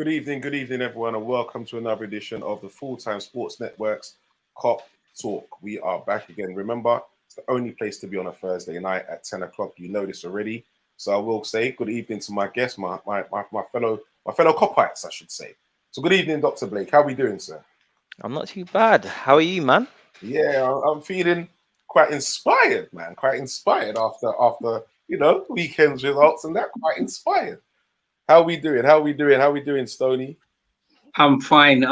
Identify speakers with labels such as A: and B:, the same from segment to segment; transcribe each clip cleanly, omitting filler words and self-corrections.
A: good evening, everyone, and welcome to another edition of the Full-Time Sports Network's Cop Talk. We are back again. Remember, it's the only place to be on a Thursday night at 10 o'clock. You know this already. So I will say good evening to my guests, my fellow Copites, I should say. So good evening, Dr. Blake. How are we doing, sir?
B: I'm not too bad. How are you, man?
A: Yeah, I'm feeling quite inspired, man. Quite inspired after weekend's results and that. Quite inspired. How are we doing? How are we doing, Stoney?
C: I'm fine.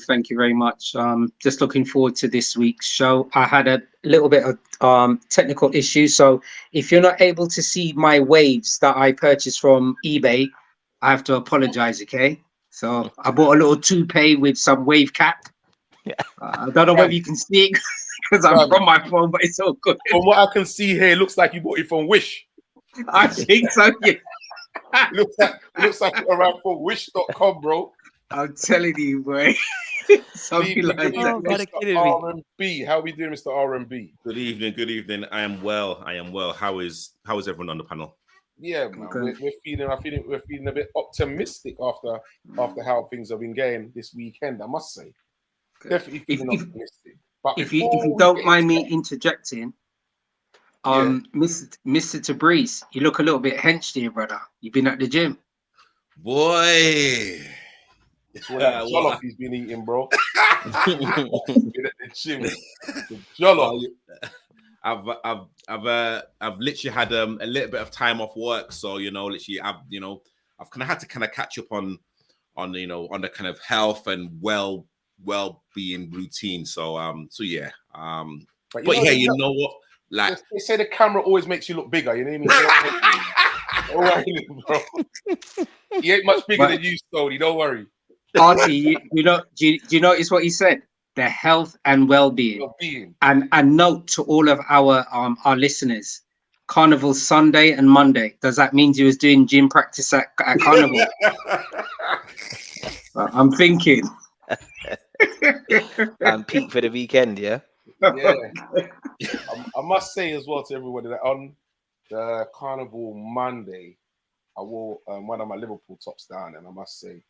C: Thank you very much. Just looking forward to this week's show. I had a little bit of technical issues, so if you're not able to see my waves that I purchased from eBay, I have to apologize. Okay. So I bought a little toupee with some wave cap. I don't know whether you can see it because I'm from my phone, but it's all good.
A: From what I can see here, it looks like you bought it from Wish.
C: I think so. Yeah.
A: looks like around for wish.com, bro.
C: I'm telling you, boy. Something like that.
A: Mr. R&B. How are we doing, Mr. R&B?
D: Good evening. I am well. How is everyone on the panel?
A: Yeah, man. Okay. We're feeling a bit optimistic after how things have been going this weekend, I must say. Okay. Definitely feeling optimistic. But
C: if you don't mind me interjecting, Mr. Tabriz, you look a little bit hench here, brother. You've been at the gym.
D: Boy.
A: It's what that jollof he's been eating, bro. Been at the gym. The jollof.
D: I've literally had a little bit of time off work, so I've kind of had to catch up on the kind of health and well-being routine. So yeah. You know what? Like
A: they say the camera always makes you look bigger. You know what I mean? Don't worry, bro. He ain't much bigger than you, Stoney. Don't worry.
C: Archie, do you notice what he said? The health and well-being. And note to all of our listeners, Carnival Sunday and Monday. Does that mean you was doing gym practice at Carnival? I'm thinking.
B: And peak for the weekend, yeah.
A: Yeah. I must say as well to everybody that on the Carnival Monday, I wore one of my Liverpool tops down, and I must say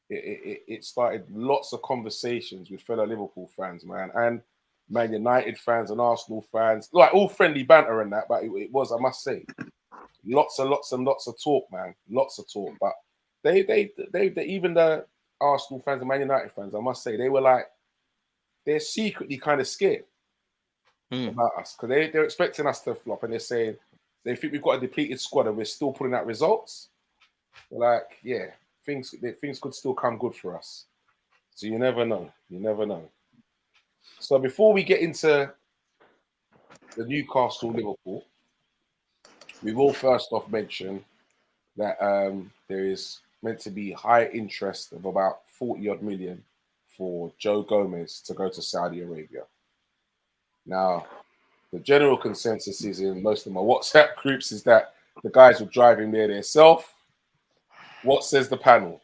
A: it started lots of conversations with fellow Liverpool fans, man, and Man United fans and Arsenal fans, like all friendly banter and that, but it was, I must say, lots of talk, man, lots of talk. But they even the Arsenal fans and Man United fans, I must say, they were like, they're secretly kind of scared about us because they're expecting us to flop, and they're saying they think we've got a depleted squad and we're still putting out results. They're like, yeah, things could still come good for us. So you never know. So before we get into the Newcastle Liverpool, we will first off mention that there is meant to be high interest of about 40-odd million for Joe Gomez to go to Saudi Arabia. Now, the general consensus is in most of my WhatsApp groups is that the guys will drive him there themselves. What says the panel?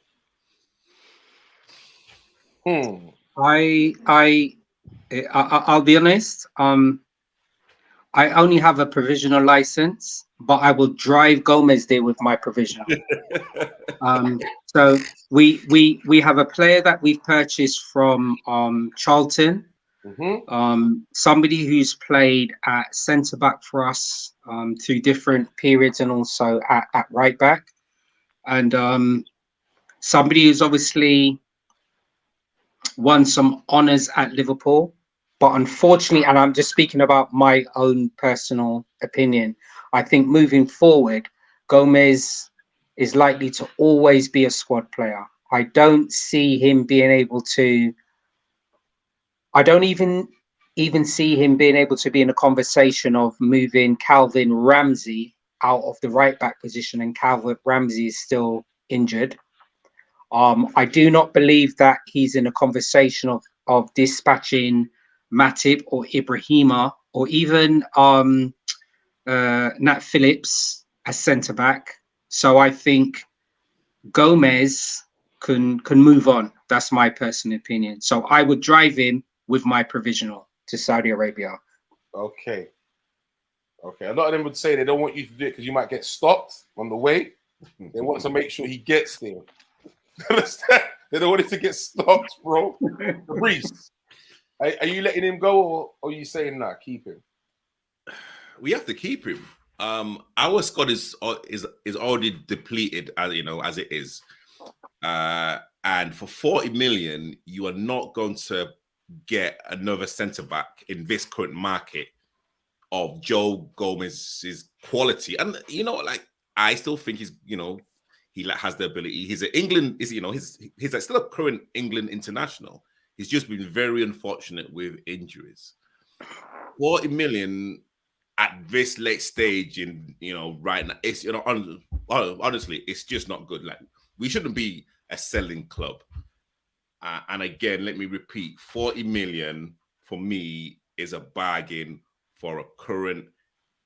C: I'll be honest. I only have a provisional license, but I will drive Gomez there with my provisional. So we have a player that we've purchased from Charlton. Somebody who's played at centre back for us through different periods and also at right back, and somebody who's obviously won some honours at Liverpool. But unfortunately, and I'm just speaking about my own personal opinion, I think moving forward, Gomez is likely to always be a squad player. I don't see him being able to. I don't even see him being able to be in a conversation of moving Calvin Ramsey out of the right back position, and Calvin Ramsey is still injured. I do not believe that he's in a conversation of dispatching Matip or Ibrahima or even Nat Phillips as centre back. So I think Gomez can move on. That's my personal opinion. So I would drive him with my provisional to Saudi Arabia.
A: Okay. A lot of them would say they don't want you to do it because you might get stopped on the way. They want to make sure he gets there. They don't want him to get stopped, bro. Reese, are you letting him go, or are you saying nah, keep him?
D: We have to keep him. Our squad is already depleted, as you know, as it is. And for 40 million, you are not going to get another centre back in this current market of Joe Gomez's quality. And you know, like I still think he's, you know, he has the ability. He's an England, is you know, he's like still a current England international. He's just been very unfortunate with injuries. 40 million at this late stage in, you know, right now, it's, you know, honestly, it's just not good. Like, we shouldn't be a selling club. And again, let me repeat, 40 million for me is a bargain for a current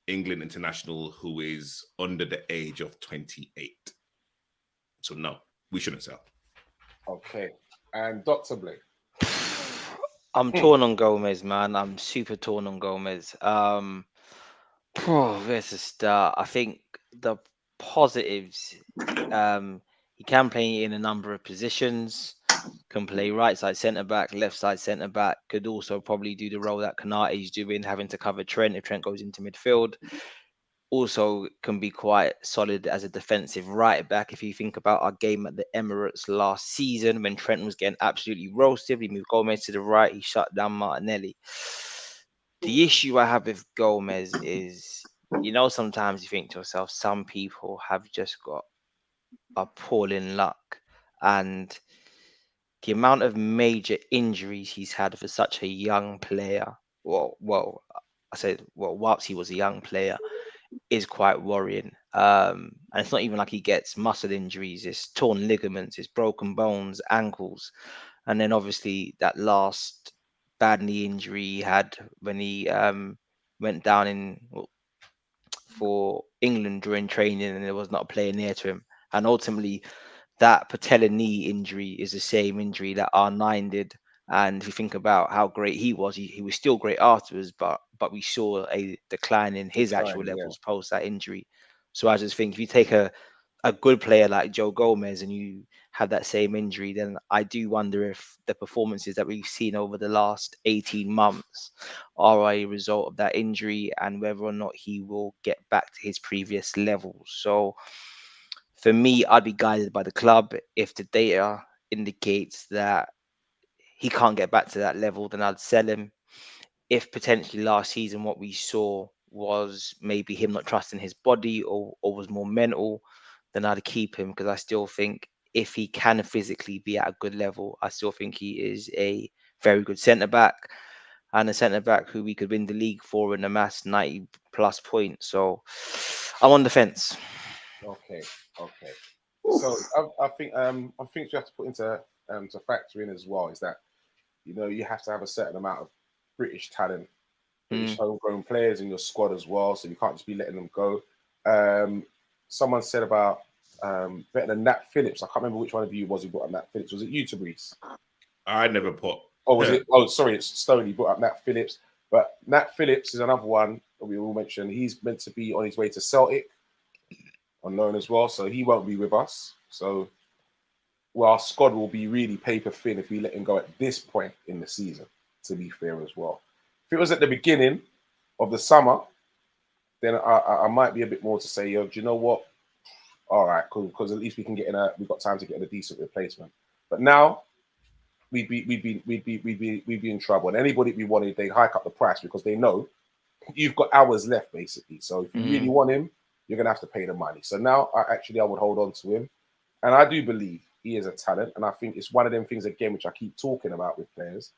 D: England international who is under the age of 28. So no, we shouldn't sell. Okay.
A: And Dr. Blake?
B: I'm torn on Gomez, man. I'm super torn on Gomez. Where's the start? I think the positives, he can play in a number of positions, can play right side centre back, left side centre back, could also probably do the role that Konate's doing, having to cover Trent if Trent goes into midfield. Also can be quite solid as a defensive right back. If you think about our game at the Emirates last season, when Trent was getting absolutely roasted, we moved Gomez to the right, he shut down Martinelli. The issue I have with Gomez is, you know, sometimes you think to yourself, some people have just got appalling luck. And the amount of major injuries he's had for such a young player, whilst he was a young player, is quite worrying. And it's not even like he gets muscle injuries, it's torn ligaments, it's broken bones, ankles. And then obviously that last bad knee injury he had when he went down for England during training and there was not a player near to him. And ultimately that patella knee injury is the same injury that R9 did. And if you think about how great he was still great afterwards, but we saw a decline in his actual levels post that injury. So I just think if you take a good player like Joe Gomez and you have that same injury, then I do wonder if the performances that we've seen over the last 18 months are a result of that injury and whether or not he will get back to his previous levels. So for me, I'd be guided by the club. If the data indicates that he can't get back to that level, then I'd sell him. If potentially last season what we saw was maybe him not trusting his body or was more mental, then I'd keep him because I still think if he can physically be at a good level, I still think he is a very good centre-back and a centre-back who we could win the league for and amass 90 plus points. So I'm on the fence.
A: Okay. So I think we have to put into to factor in as well is that, you know, you have to have a certain amount of British talent, British homegrown players in your squad as well. So you can't just be letting them go. Someone said about better than Nat Phillips. I can't remember which one of you was who brought up Nat Phillips. Was it you, Tabrice?
D: I never put.
A: Oh, was it? Oh, sorry, it's Stoney brought up Nat Phillips. But Nat Phillips is another one that we all mentioned. He's meant to be on his way to Celtic on loan as well, so he won't be with us. So, our squad will be really paper thin if we let him go at this point in the season, to be fair as well. If it was at the beginning of the summer, then I might be a bit more to say, do you know what? All right, cool, because at least we've got time to get in a decent replacement. But now we'd be in trouble. And anybody we wanted, they hike up the price because they know you've got hours left, basically. So if you really want him, you're gonna have to pay the money. So now I would hold on to him. And I do believe he is a talent. And I think it's one of them things again, which I keep talking about with players.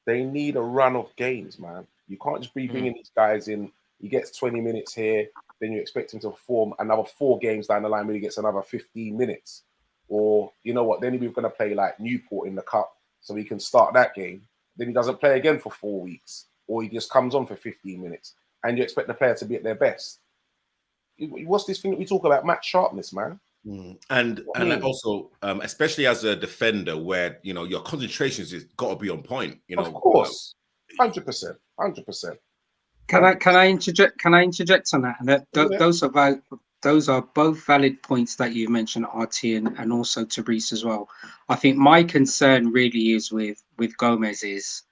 A: They need a run of games, man. You can't just be bringing these guys in. He gets 20 minutes here, then you expect him to perform another 4 games down the line when he gets another 15 minutes. Or, you know what, then we're going to play like Newport in the cup so he can start that game. Then he doesn't play again for 4 weeks. Or he just comes on for 15 minutes. And you expect the player to be at their best. What's this thing that we talk about? Match sharpness, man.
D: And also, especially as a defender, where you know your concentration has got to be on point. You know,
A: of course, 100%.
C: Can I interject on that? And those are those are both valid points that you've mentioned, RT, and also Tabrice as well. I think my concern really is with Gomez is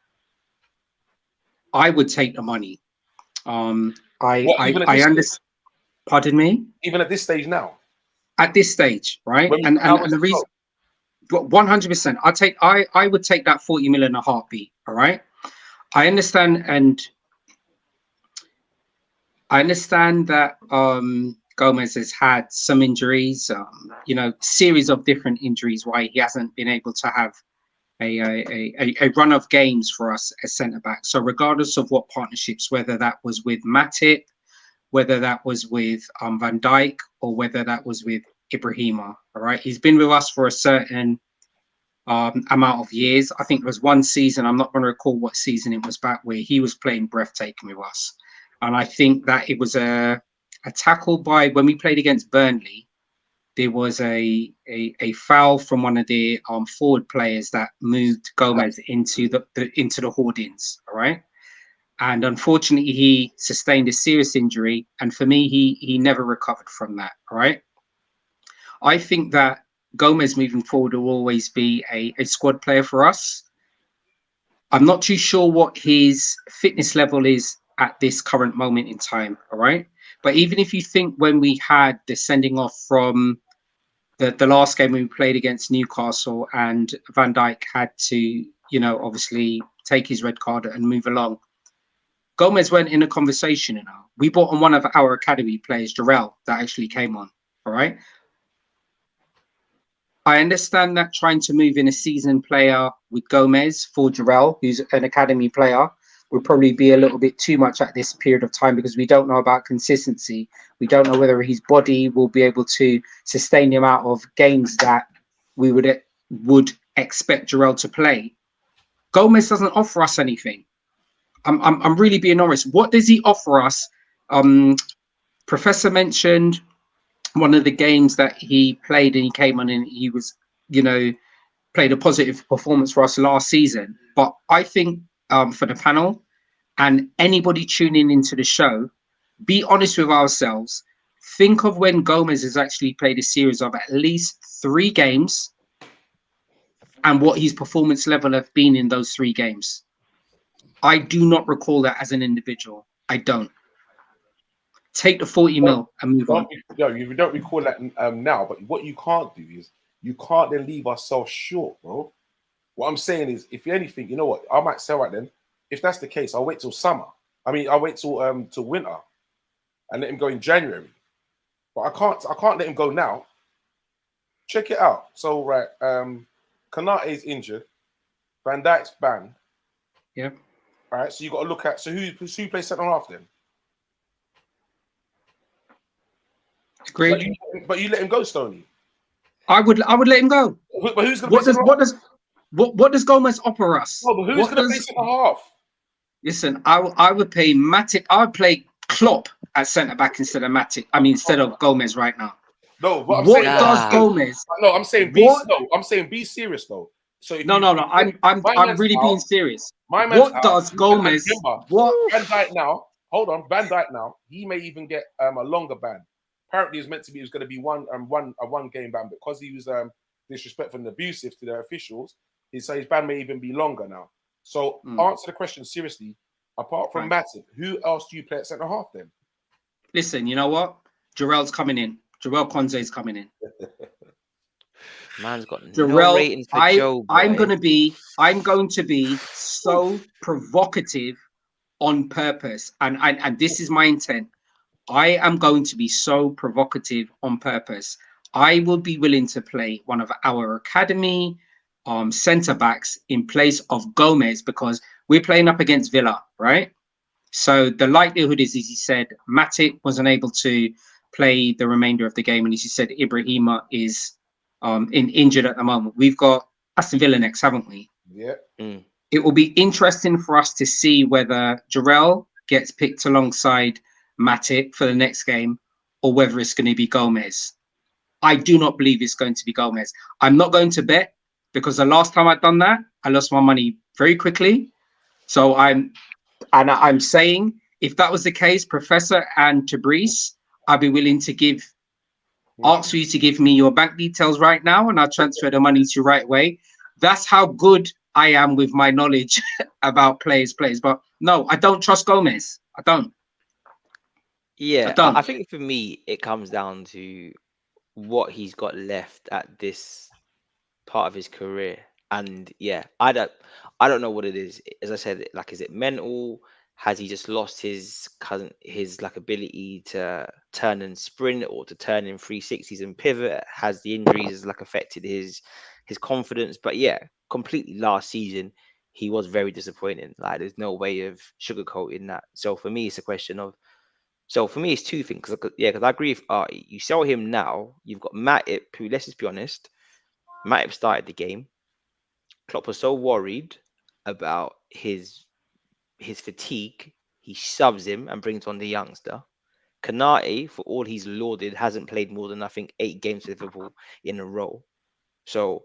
C: I would take the money. I understand. Pardon me?
A: Even at this stage now?
C: At this stage, right? And the reason, 100%, I would take that 40 million a heartbeat, all right? I understand that Gomez has had some injuries, series of different injuries why he hasn't been able to have a run of games for us as centre back. So regardless of what partnerships, whether that was with Matip, whether that was with Van Dijk, or whether that was with Ibrahima, all right? He's been with us for a certain amount of years. I think there was one season, I'm not going to recall what season it was back, where he was playing breathtaking with us. And I think that it was a tackle by, when we played against Burnley, there was a foul from one of the forward players that moved Gomez into the hoardings, all right? And unfortunately, he sustained a serious injury. And for me, he never recovered from that, all right? I think that Gomez moving forward will always be a squad player for us. I'm not too sure what his fitness level is at this current moment in time, all right? But even if you think when we had the sending off from the last game when we played against Newcastle and Van Dijk had to, obviously take his red card and move along, Gomez went in a conversation, We brought on one of our academy players, Jarrell, that actually came on, all right? I understand that trying to move in a seasoned player with Gomez for Jarrell, who's an academy player, would probably be a little bit too much at this period of time because we don't know about consistency. We don't know whether his body will be able to sustain the amount of games that we would expect Jarrell to play. Gomez doesn't offer us anything. I'm really being honest. What does he offer us? Professor mentioned one of the games that he played and he came on and he was, played a positive performance for us last season. But I think for the panel and anybody tuning into the show, be honest with ourselves. Think of when Gomez has actually played a series of at least 3 games and what his performance level have been in those 3 games. I do not recall that as an individual. I don't. Take the 40 mil and move on.
A: No, you don't recall that now, but what you can't do is you can't then leave ourselves short, bro. What I'm saying is, if anything, you know what? I might say, right then, if that's the case, I'll wait till summer. I'll wait till winter and let him go in January. But I can't let him go now. Check it out. So, right, Kanate is injured. Van Dijk's banned.
C: Yeah.
A: All right, so you got to look at, so who plays centre half then?
C: Great.
A: But you let him go, Stoney.
C: I would let him go.
A: But who's going to
C: what does Gomez offer us?
A: No, but who's going to play centre half?
C: Listen, I would play Matip. I would play Klopp at centre back instead of Matip. Instead of Gomez right now.
A: No, what
C: does Gomez?
A: No, I'm saying be serious though. So I'm really being serious. What does Gomez? What Van Dijk now? Hold on, Van Dijk now. He may even get a longer ban. Apparently, it was going to be one game ban because he was disrespectful and abusive to the officials. His ban may even be longer now. So answer the question seriously. Apart from Matip, who else do you play at centre half then? Listen, you know what? Jarrell's coming in. Jarrell Conze is coming in.
B: Man's got no ratings for Joe.
C: I'm going to be so provocative on purpose, and this is my intent. I am going to be so provocative on purpose. I will be willing to play one of our academy centre backs in place of Gomez because we're playing up against Villa, right? So the likelihood is, as he said, Matip wasn't able to play the remainder of the game, and as you said, Ibrahima is injured at the moment. We've got Aston Villa next, haven't we?
A: Yeah.
C: It will be interesting for us to see whether Jarrell gets picked alongside Matip for the next game or whether it's going to be Gomez. I do not believe it's going to be Gomez. I'm not going to bet because the last time I've done that, I lost my money very quickly. So I'm saying if that was the case, Professor and Tabrice, I'd be willing to give ask for you to give me your bank details right now, and I'll transfer the money to you right away. That's how good I am with my knowledge about players. But no, I don't trust Gomez. I don't.
B: Yeah,
C: I don't.
B: I think for me, it comes down to what he's got left at this part of his career. And yeah, I don't know what it is. As I said, like, is it mental? Has he just lost his like ability to turn and sprint, or to turn in 360s and pivot? Has the injuries like affected his confidence? But yeah, completely last season he was very disappointing. Like, there's no way of sugarcoating that. So for me, it's a question of, so for me, it's two things. Because I agree. If you sell him now, you've got Matip, who, let's just be honest, Matip started the game. Klopp was so worried about his fatigue, he shoves him and brings on the youngster. Kanate, for all he's lauded, hasn't played more than, I think, 8 games for Liverpool in a row. So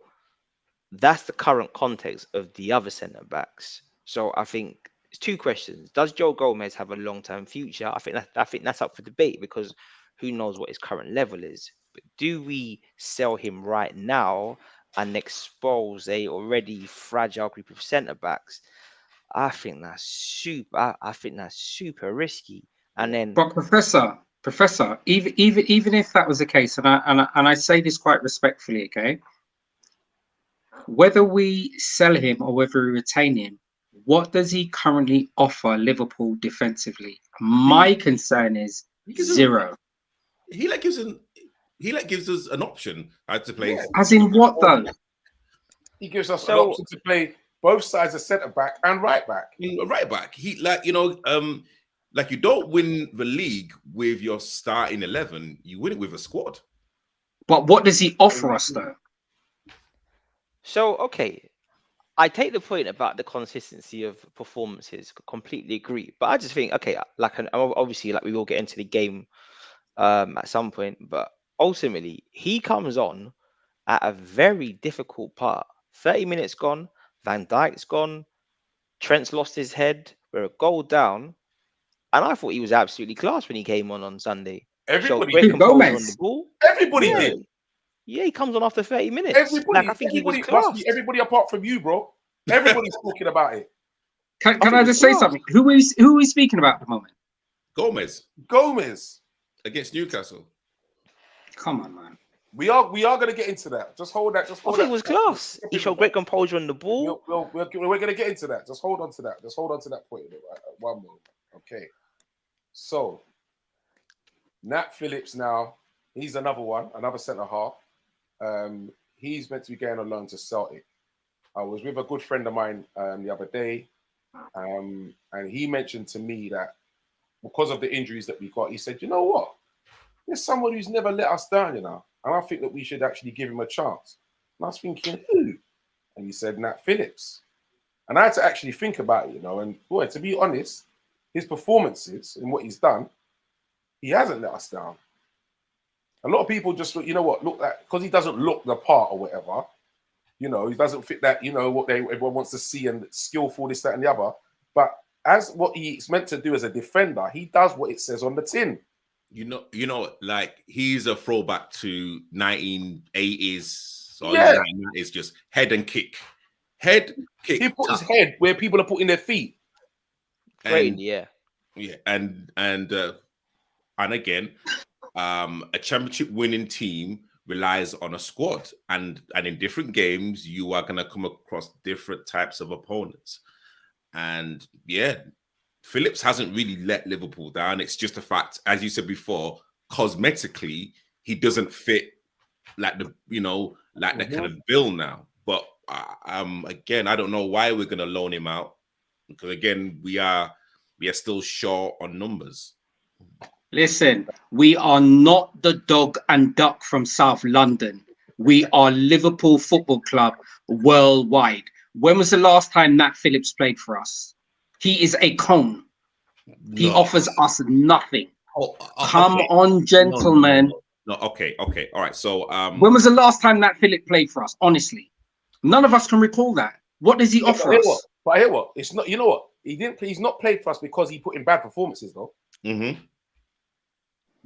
B: that's the current context of the other centre backs. So I think it's two questions. Does Joe Gomez have a long-term future? I think that's up for debate, because who knows what his current level is. But do we sell him right now and expose a already fragile group of centre backs? I think that's super. I think that's super risky. And then,
C: but Professor, even if that was the case, and I say this quite respectfully, okay, whether we sell him or whether we retain him, what does he currently offer Liverpool defensively? My concern is zero.
D: He gives us an option to play.
C: Yeah. As in what though?
A: He gives us an option to play both sides of centre back and right back.
D: Right back. He like you don't win the league with your starting 11. You win it with a squad.
C: But what does he offer us though?
B: So okay, I take the point about the consistency of performances. Completely agree. But I just think, okay, like, obviously, like, we will get into the game at some point, but ultimately he comes on at a very difficult part. 30 minutes gone, Van Dijk's gone, Trent's lost his head, we're a goal down, and I thought he was absolutely class when he came on Sunday.
A: Everybody
B: great
A: did.
B: composure on the ball.
A: Everybody did.
B: Yeah, he comes on after 30 minutes.
A: Everybody,
B: I think he was class.
A: Everybody apart from you, bro. Everybody's talking about it.
C: Can I just say something? Who is speaking about at the moment?
D: Gomez against Newcastle.
C: Come on, man.
A: We are going to get into that. Just hold that. I
B: think it was class. He showed great composure on the ball.
A: We're going to get into that. Just hold on to that. Just hold on to that point. Right? One moment. Okay. So, Nat Phillips now, he's another one, another centre half. He's meant to be going on loan to Celtic. I was with a good friend of mine the other day, and he mentioned to me that because of the injuries that we got, he said, you know what? There's someone who's never let us down, you know, and I think that we should actually give him a chance. And I was thinking, who? And he said, Nat Phillips. And I had to actually think about it, you know, and boy, to be honest, his performances and what he's done, he hasn't let us down. A lot of people just, you know what, look at, because he doesn't look the part or whatever, you know, he doesn't fit that, you know, what everyone wants to see and skillful, this, that, and the other. But as what he's meant to do as a defender, he does what it says on the tin.
D: You know, like, he's a throwback to 1980s. So
A: yeah.
D: It's just head and kick. Head, kick.
A: He put his head where people are putting their feet.
B: And, yeah.
D: And again, a championship winning team relies on a squad, and in different games you are going to come across different types of opponents. And yeah, Phillips hasn't really let Liverpool down. It's just a fact, as you said before, cosmetically he doesn't fit like the the kind of bill now. But again, I don't know why we're going to loan him out, because again we are still short on numbers.
C: Listen, we are not the dog and duck from South London. We are Liverpool Football Club worldwide. When was the last time Nat Phillips played for us? He is a cone. He offers us nothing. Come on, gentlemen.
D: No, okay. All right. So
C: when was the last time Nat Phillips played for us? Honestly, none of us can recall that. What does he offer us?
A: But I hear what? It's not, you know what? He's not played for us because he put in bad performances, though.
D: Mm-hmm.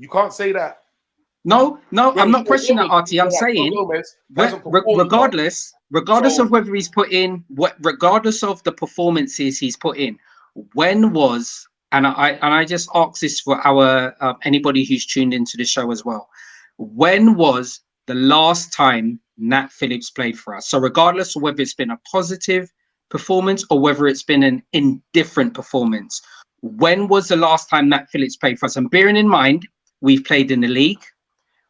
A: You can't say that.
C: No, I'm not questioning that, Artie. I'm saying, regardless of whether he's put in regardless of the performances he's put in, when was, and I just ask this for our anybody who's tuned into the show as well, when was the last time Nat Phillips played for us? So regardless of whether it's been a positive performance or whether it's been an indifferent performance, when was the last time Nat Phillips played for us? And bearing in mind, we've played in the league,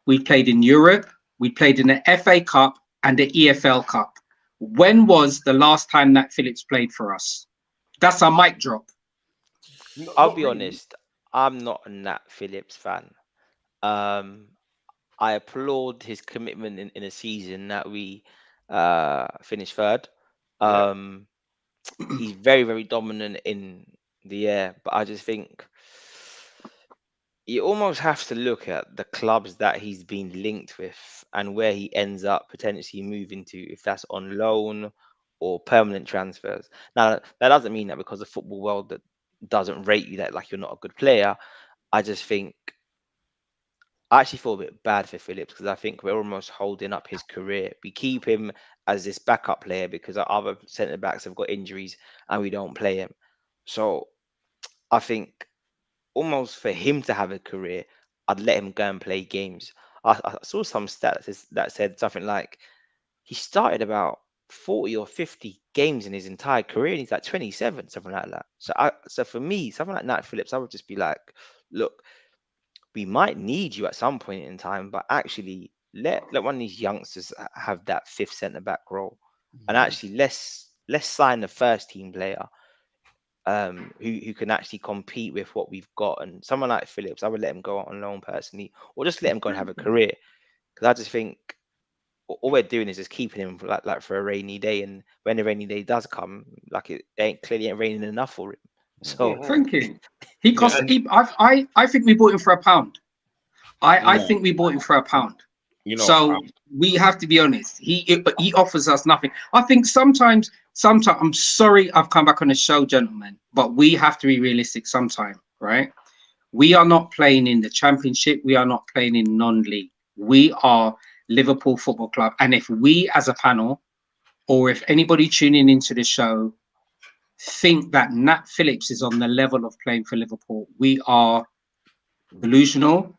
C: we've played in Europe, we played in the FA Cup and the EFL Cup. When was the last time Nat Phillips played for us? That's a mic drop.
B: I'll be honest, I'm not a Nat Phillips fan. I applaud his commitment in a season that we finished third. He's very, very dominant in the air, but I just think you almost have to look at the clubs that he's been linked with and where he ends up potentially moving to, if that's on loan or permanent transfers. Now, that doesn't mean that because the football world that doesn't rate you that like you're not a good player. I just think I actually feel a bit bad for Phillips because I think we're almost holding up his career. We keep him as this backup player because our other centre backs have got injuries and we don't play him. So I think almost for him to have a career, I'd let him go and play games. I saw some stats that said something like he started about 40 or 50 games in his entire career and he's like 27, something like that. So for me, someone like Nat Phillips, I would just be like, look, we might need you at some point in time, but actually let one of these youngsters have that fifth centre back role, and actually let's sign the first team player who can actually compete with what we've got. And someone like Phillips, I would let him go on loan personally, or just let him go and have a career, because I just think all we're doing is just keeping him for like for a rainy day, and when the rainy day does come, like it ain't raining enough for him. So
C: Frankie, he cost. I think we bought him for £1. I think we bought him for £1. So we have to be honest. He offers us nothing. I think sometimes I'm sorry I've come back on the show, gentlemen, but we have to be realistic sometime, right? We are not playing in the Championship. We are not playing in non-league. We are Liverpool Football Club. And if we as a panel, or if anybody tuning into the show, think that Nat Phillips is on the level of playing for Liverpool, we are delusional.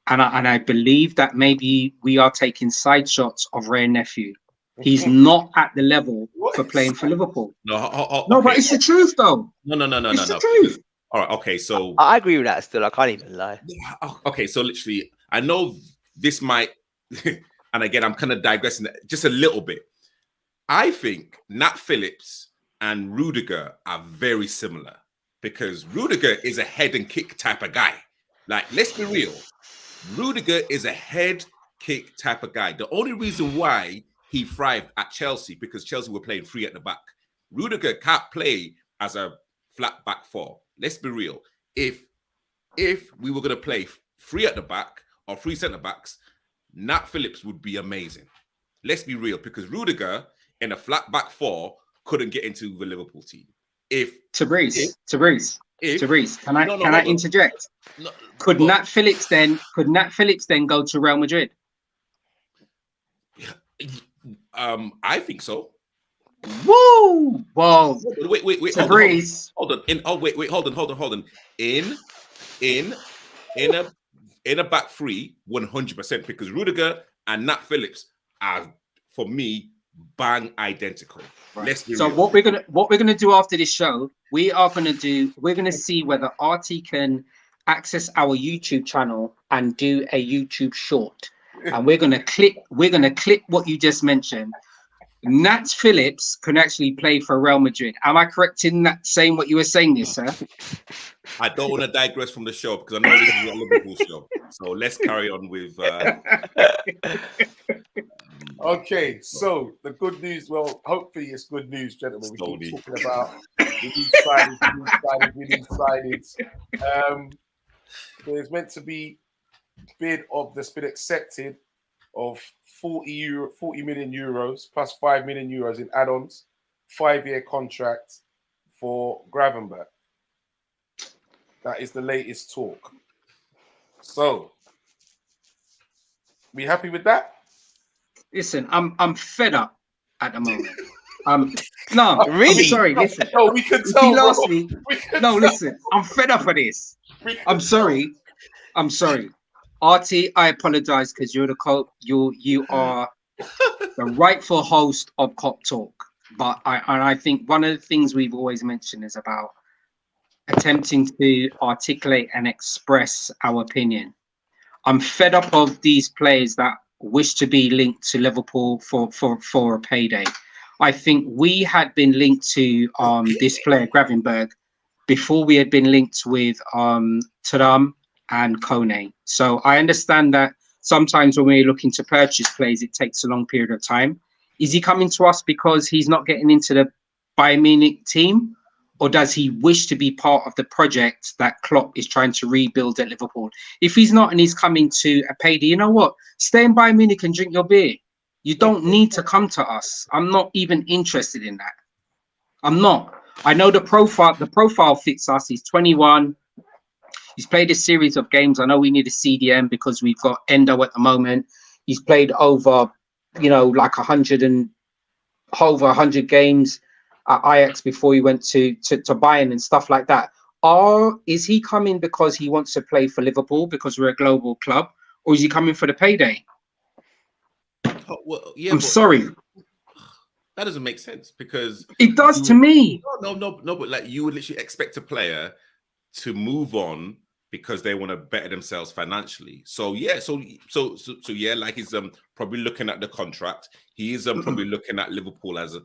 C: And I believe that maybe we are taking side shots of Ray Nephew. He's not at the level for playing for Liverpool. No, but it's the truth, though.
D: No.
C: It's the truth.
D: All right, okay, so
B: I agree with that still. I can't even lie.
D: Okay, so literally, I know this might, and again, I'm kind of digressing just a little bit. I think Nat Phillips and Rudiger are very similar because Rudiger is a head and kick type of guy. Like, let's be real. Rudiger is a head kick type of guy. The only reason why he thrived at Chelsea, because Chelsea were playing free at the back. Rudiger can't play as a flat back four. Let's be real. If we were going to play free at the back or free centre backs, Nat Phillips would be amazing. Let's be real, because Rudiger in a flat back four couldn't get into the Liverpool team.
C: Tabriz, can I interject? No, could Nat Phillips then go to Real Madrid?
D: I think so.
C: Woo! Well,
D: wait.
C: Tabriz.
D: Hold on. Hold on. In a back three, 100%, because Rudiger and Nat Phillips are, for me, bang identical.
C: Right.
D: Let's be
C: real. What we're gonna do after this show, we're gonna see whether Artie can access our YouTube channel and do a YouTube short, and we're gonna clip what you just mentioned. Nat Phillips can actually play for Real Madrid. Am I correct in that saying what you were saying this, sir?
D: I don't want to digress from the show because I know this is a Liverpool show. So let's carry on with.
A: Okay, so the good news. Well, hopefully it's good news, gentlemen. We keep talking about the new signings. There's meant to be bid that's been accepted of 40 million euros plus 5 million euros in add-ons, 5-year contract for Gravenberch. That is the latest talk. So We happy with that?
C: Listen, I'm fed up at the moment. No,
B: Really?
C: I'm sorry. Listen,
A: No, we can
C: you
A: tell,
C: see,
A: bro.
C: last week.
A: We can
C: No,
A: tell.
C: listen, I'm fed up of this.
A: We can
C: I'm sorry. I'm sorry. Artie, I apologize because you're you are the rightful host of Cop Talk. But I think one of the things we've always mentioned is about attempting to articulate and express our opinion. I'm fed up of these players that wish to be linked to Liverpool for a payday. I think we had been linked to this player Gravenberg before we had been linked with Thuram and Kone. So I understand that sometimes when we're looking to purchase players, it takes a long period of time. Is he coming to us because he's not getting into the Bayern Munich team? Or does he wish to be part of the project that Klopp is trying to rebuild at Liverpool? If he's not and he's coming to a payday, you know what? Stay in Bayern Munich and drink your beer. You don't need to come to us. I'm not even interested in that. I'm not. I know the profile fits us. He's 21. He's played a series of games. I know we need a CDM because we've got Endo at the moment. He's played over, like 100 games at Ajax before he went to Bayern and stuff like that. Is he coming because he wants to play for Liverpool because we're a global club, or is he coming for the payday?
D: Oh, well, yeah,
C: I'm sorry.
D: That doesn't make sense because
C: it does to me.
D: No, but like you would literally expect a player to move on because they want to better themselves financially. So yeah, so yeah, like he's probably looking at the contract. He is probably looking at Liverpool as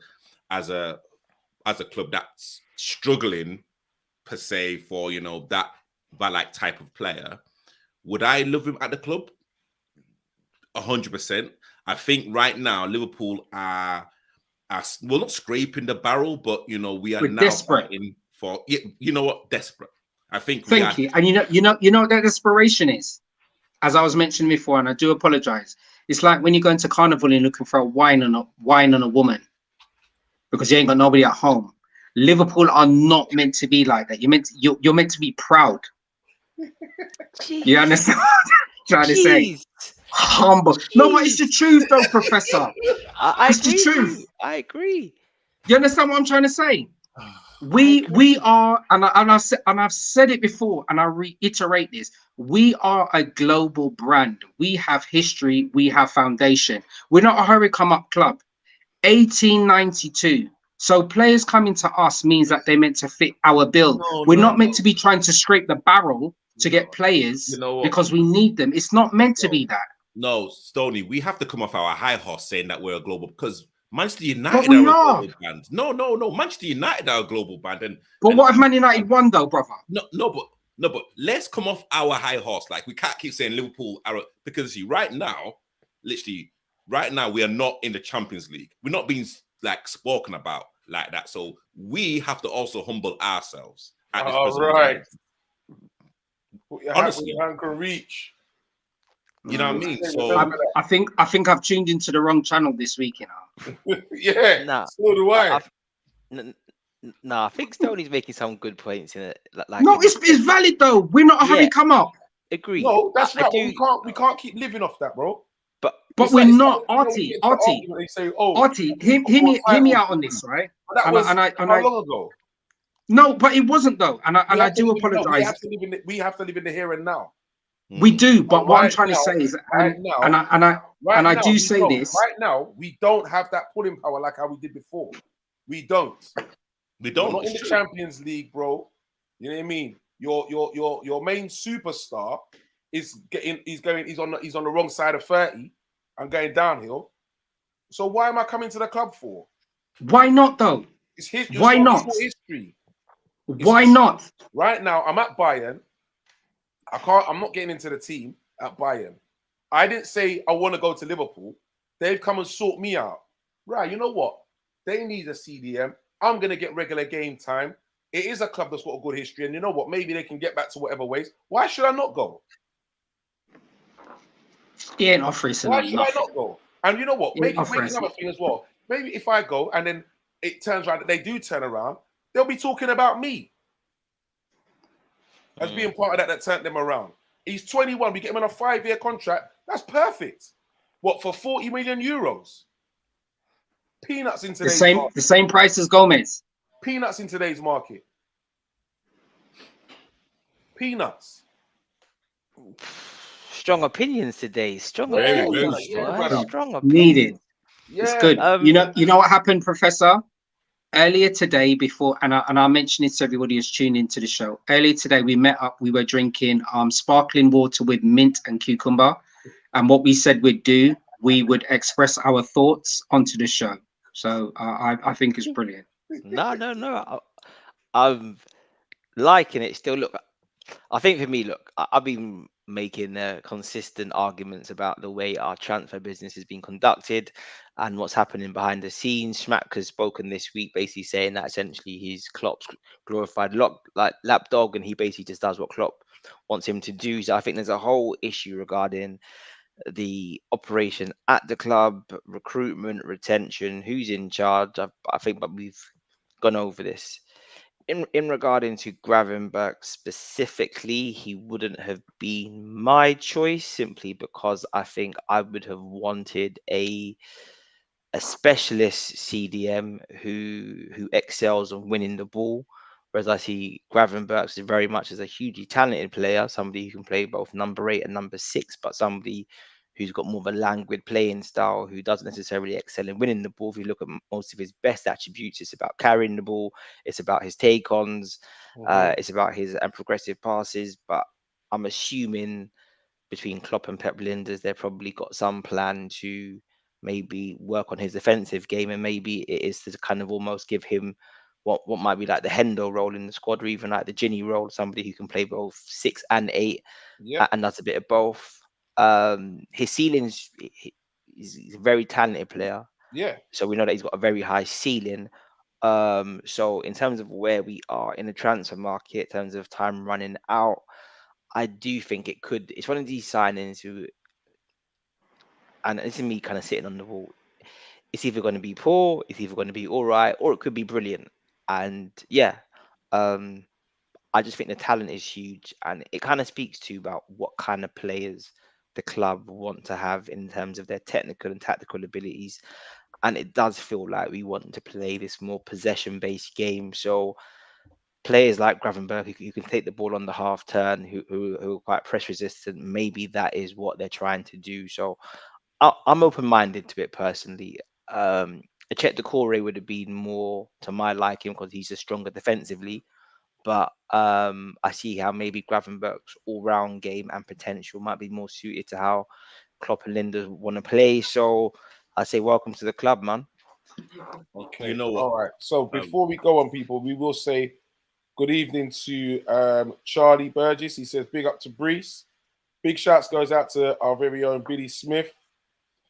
D: a club that's struggling per se for that like type of player. Would I love him at the club? 100%. I think right now Liverpool are well, not scraping the barrel, but we're now
C: desperate
D: for desperate. I think.
C: Thank you. And you know what that desperation is, as I was mentioning before, and I do apologize. It's like when you go into Carnival and looking for a wine and a woman because you ain't got nobody at home. Liverpool are not meant to be like that. You're meant to be proud.
B: Jeez.
C: You understand what I'm trying to say? Humble. Jeez. No, but it's the truth, though, Professor.
B: It's the truth. I agree.
C: You understand what I'm trying to say? We are, and I've said it before, and I reiterate this. We are a global brand. We have history. We have foundation. We're not a hurry come up club. 1892. So players coming to us means that they're meant to fit our bill. We're not meant to be trying to scrape the barrel to get players because we need them. It's not meant to be that.
D: No, Stoney, we have to come off our high horse saying that we're a global because Manchester United
C: are a global
D: band. No. Manchester United are a global band.
C: But what if Man United won though, brother?
D: No, but let's come off our high horse. Like we can't keep saying Liverpool are because right now, we are not in the Champions League. We're not being like spoken about like that. So we have to also humble ourselves.
A: All right. Put your hand where your hand can reach.
D: You know what I mean? So
C: I think I've tuned into the wrong channel this week,
A: Yeah,
B: nah,
A: so do I.
B: I think Stoney's making some good points in it.
C: It's valid though. We're not a hurry come up.
B: Agree.
A: No, that's right. We can't keep living off that, bro.
B: But
C: we're not, Artie.
A: They say,
C: Artie, hear me out on this, right?
A: That was how long ago?
C: No, but it wasn't though, and I do apologize.
A: We have to live in the here and now.
C: We do, but what I'm trying to say is, I do say this
A: right now. We don't have that pulling power like how we did before. We don't. We're not in the Champions League, bro. You know what I mean? Your main superstar is on the wrong side of 30 and going downhill. So why am I coming to the club for?
C: Why not though?
A: It's history.
C: Why not?
A: History.
C: Why not?
A: Right now, I'm at Bayern. I'm not getting into the team at Bayern. I didn't say I want to go to Liverpool. They've come and sort me out. Right, you know what? They need a CDM. I'm going to get regular game time. It is a club that's got a good history. And you know what? Maybe they can get back to whatever ways. Why should I not go?
C: He ain't offering
A: Why should I not go? And you know what? Maybe another thing as well. Maybe if I go and then it turns around that they do turn around, they'll be talking about me as being part of that turned them around. He's 21. We get him on a 5-year contract. That's perfect. What, for 40 million euros? Peanuts in today's market.
C: The same price as Gomez.
A: Peanuts in today's market. Peanuts.
B: Strong opinions today. Strong
D: Very
B: opinions.
D: good.
B: Yeah, strong opinions.
C: Needed.
A: Yeah.
C: It's good. You know what happened, Professor? Earlier today, before, and I'll mention it to everybody who's tuned into the show. Earlier today, we met up. We were drinking sparkling water with mint and cucumber, and what we said we'd do, we would express our thoughts onto the show. So I think it's brilliant.
B: No. I'm liking it. Still, look. I think for me, look, I've been making consistent arguments about the way our transfer business has been conducted and what's happening behind the scenes. Schmack has spoken this week, basically saying that essentially he's Klopp's glorified lapdog, and he basically just does what Klopp wants him to do. So I think there's a whole issue regarding the operation at the club, recruitment, retention, who's in charge. I think, but we've gone over this. In regarding to Gravenberch specifically, he wouldn't have been my choice simply because I think I would have wanted a specialist CDM who excels on winning the ball, whereas I see Gravenberch very much as a hugely talented player, somebody who can play both number 8 and number 6, but somebody who's got more of a languid playing style, who doesn't necessarily excel in winning the ball. If you look at most of his best attributes, it's about carrying the ball, it's about his take-ons, it's about his progressive passes. But I'm assuming between Klopp and Pep Linders, they've probably got some plan to maybe work on his defensive game, and maybe it is to kind of almost give him what might be like the Hendo role in the squad, or even like the Ginny role, somebody who can play both 6 and 8, and does a bit of both. His ceiling's he's a very talented player.
A: Yeah.
B: So we know that he's got a very high ceiling. So in terms of where we are in the transfer market, in terms of time running out, I do think it's one of these signings who, and this is me kind of sitting on the wall, it's either going to be poor, it's either going to be all right, or it could be brilliant. And I just think the talent is huge, and it kind of speaks to about what kind of players the club want to have in terms of their technical and tactical abilities. And it does feel like we want to play this more possession-based game. So players like Gravenberch who can take the ball on the half turn, who are quite press resistant, maybe that is what they're trying to do. So I'm open-minded to it personally. Chet Decore would have been more to my liking because he's just stronger defensively. But I see how maybe Gravenberch's all-round game and potential might be more suited to how Klopp and Linders want to play. So I say welcome to the club, man.
A: Okay.
D: You know what?
A: All right. So before we go on, people, we will say good evening to Charlie Burgess. He says big up to Brees. Big shouts goes out to our very own Billy Smith.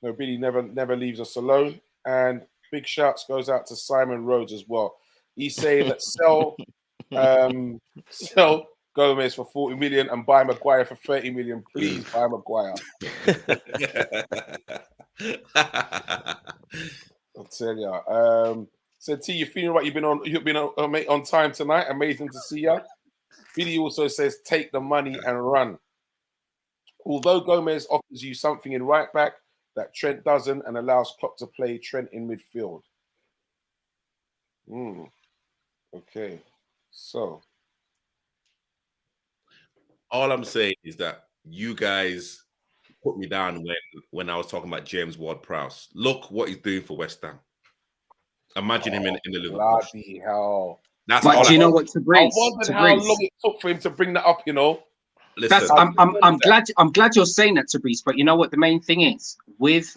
A: No, Billy never leaves us alone. And big shouts goes out to Simon Rhodes as well. He's saying that sell Gomez for 40 million and buy Maguire for 30 million. Please buy Maguire. I'll tell you. So T, you feeling right? You've been on time tonight. Amazing to see you. Billy also says take the money and run. Although Gomez offers you something in right back that Trent doesn't, and allows Klopp to play Trent in midfield. Okay. So,
D: all I'm saying is that you guys put me down when I was talking about James Ward-Prowse. Look what he's doing for West Ham. Imagine him in the Liverpool.
A: Bloody hell!
C: That's but do you know what to bring?
A: I wondered how long it took for him to bring that up. You know,
C: listen, I'm glad you're saying that, Tabrice. But you know what the main thing is with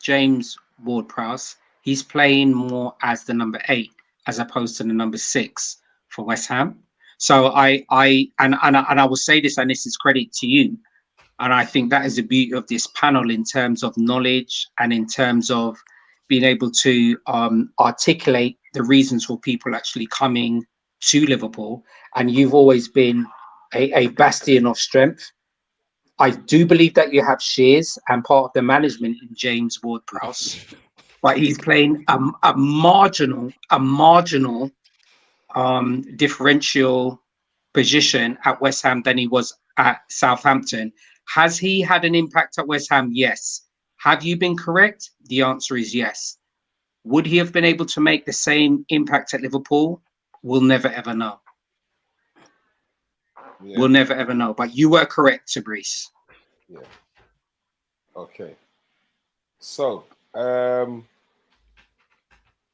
C: James Ward-Prowse, he's playing more as the number 8 as opposed to the number 6 for West Ham. So I will say this, and this is credit to you, and I think that is the beauty of this panel in terms of knowledge and in terms of being able to articulate the reasons for people actually coming to Liverpool. And you've always been a bastion of strength. I do believe that you have shares and part of the management in James Ward-Prowse, but he's playing a marginal differential position at West Ham than he was at Southampton. Has he had an impact at West Ham? Yes. Have you been correct? The answer is yes. Would he have been able to make the same impact at Liverpool? We'll never ever know. Yeah. We'll never ever know. But you were correct, Fabrice.
A: Yeah. Okay. So,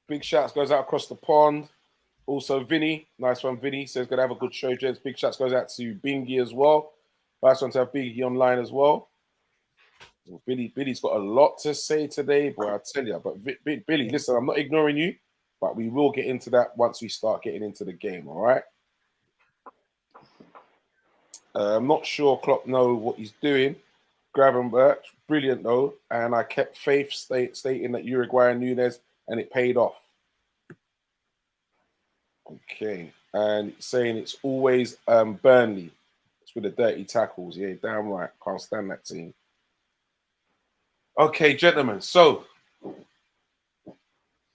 A: big shouts goes out across the pond. Also, Vinny, nice one. Vinny says, "Gonna have a good show, gents." Big shouts goes out to Bingy as well. Nice one to have Bingy online as well. Billy's got a lot to say today, boy. I tell you. But Billy, listen, I'm not ignoring you, but we will get into that once we start getting into the game. All right. I'm not sure Klopp know what he's doing. Gravenberch, brilliant though, and I kept faith stating that Uruguay and Nunes, and it paid off. Okay, and saying it's always Burnley. It's with the dirty tackles. Yeah, damn right. Can't stand that team. Okay, gentlemen. So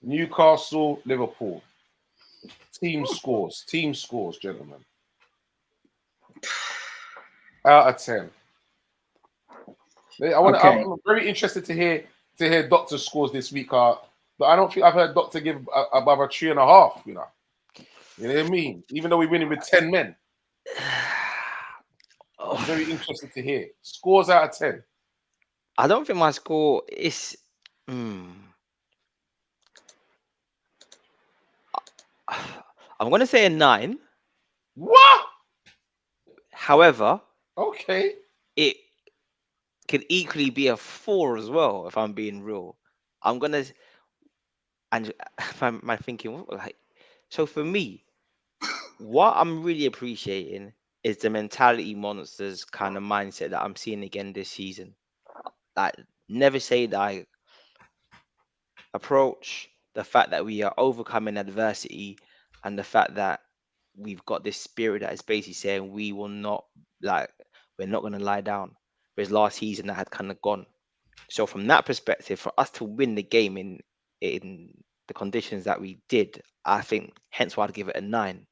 A: Newcastle, Liverpool. Team scores, gentlemen. Out of 10. I'm very interested to hear Doctor's scores this week. But I don't think I've heard Doctor give above a 3.5. You know what I mean? Even though we're winning with 10 men. I'm very interested to hear scores out of 10.
B: I don't think my score is. I'm going to say a 9.
A: What?
B: However,
A: okay,
B: it could equally be a 4 as well. If I'm being real, I'm gonna. And I'm thinking, like, so for me, what I'm really appreciating is the mentality monsters kind of mindset that I'm seeing again this season. Like, never say die approach, the fact that we are overcoming adversity, and the fact that we've got this spirit that is basically saying we will not, like, we're not going to lie down. Whereas last season that had kind of gone. So from that perspective, for us to win the game in the conditions that we did, I think hence why I'd give it a 9.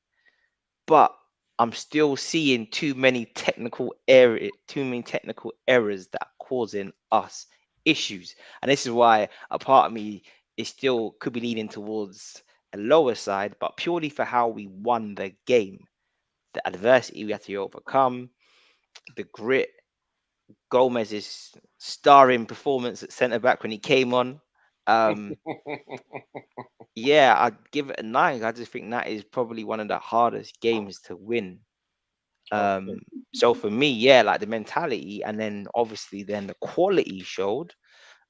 B: But I'm still seeing too many technical errors that are causing us issues. And this is why a part of me is still could be leaning towards a lower side, but purely for how we won the game. The adversity we had to overcome, the grit, Gomez's starring performance at centre-back when he came on. Yeah, I'd give it a 9. I just think that is probably one of the hardest games to win. So for me, yeah, like the mentality, and then obviously then the quality showed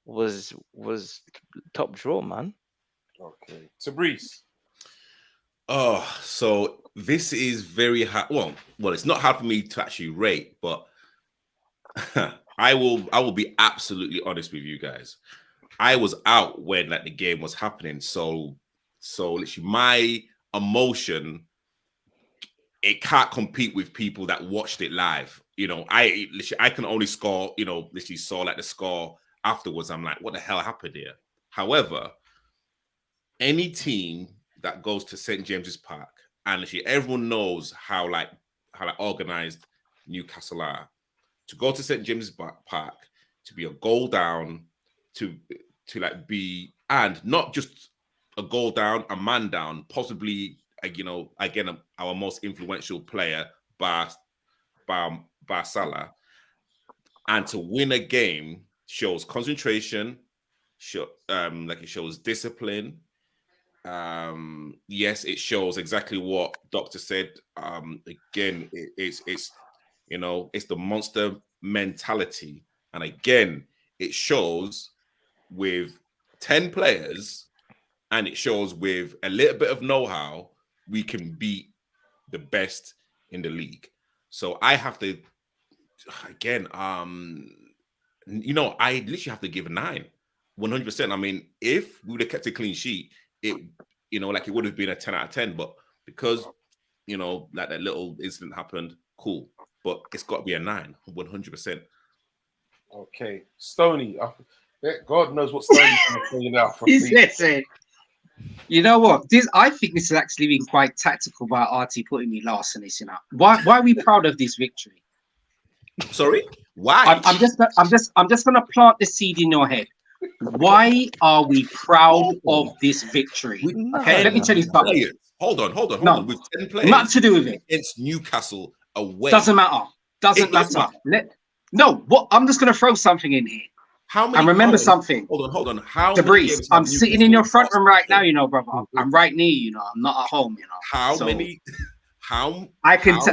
B: was top draw, man.
A: Okay, Fabrice.
D: Oh, so this is very hard. Well, it's not hard for me to actually rate, but I will be absolutely honest with you guys. I was out when the game was happening, so literally my emotion, it can't compete with people that watched it live. I can only score, literally saw the score afterwards. I'm like, what the hell happened here? However, any team that goes to St. James's Park, and literally everyone knows how organized Newcastle are, to go to St. James's Park, to be a goal down, to be, and not just a goal down, a man down, possibly, again, our most influential player, Bar Salah, and to win a game shows concentration, it shows discipline. Yes, it shows exactly what Doctor said. Again, it's the monster mentality, and again, it shows with 10 players, and it shows with a little bit of know-how, we can beat the best in the league. So I have to, again, I literally have to give a 9, 100%. I mean, if we would have kept a clean sheet, it would have been a 10 out of 10. But because, that little incident happened, cool. But it's got to be a 9, 100%.
A: Okay, Stoney. God knows what Stoney's going to say now.
C: Listen, you know what? I think this has actually been quite tactical by Artie putting me last in this. Why are we proud of this victory?
D: Sorry, why?
C: I'm just gonna plant the seed in your head. Why are we proud of this victory? Okay, let me tell you something.
D: Hold on.
C: No,
D: With 10 players,
C: nothing to do with it.
D: Against Newcastle away.
C: Doesn't matter. Doesn't matter. What? I'm just gonna throw something in here.
D: How many?
C: And remember something.
D: Hold on. How
C: Debris, I'm sitting in your front room right now, you know, brother. I'm right near you, I'm not at home, you know.
D: How many? How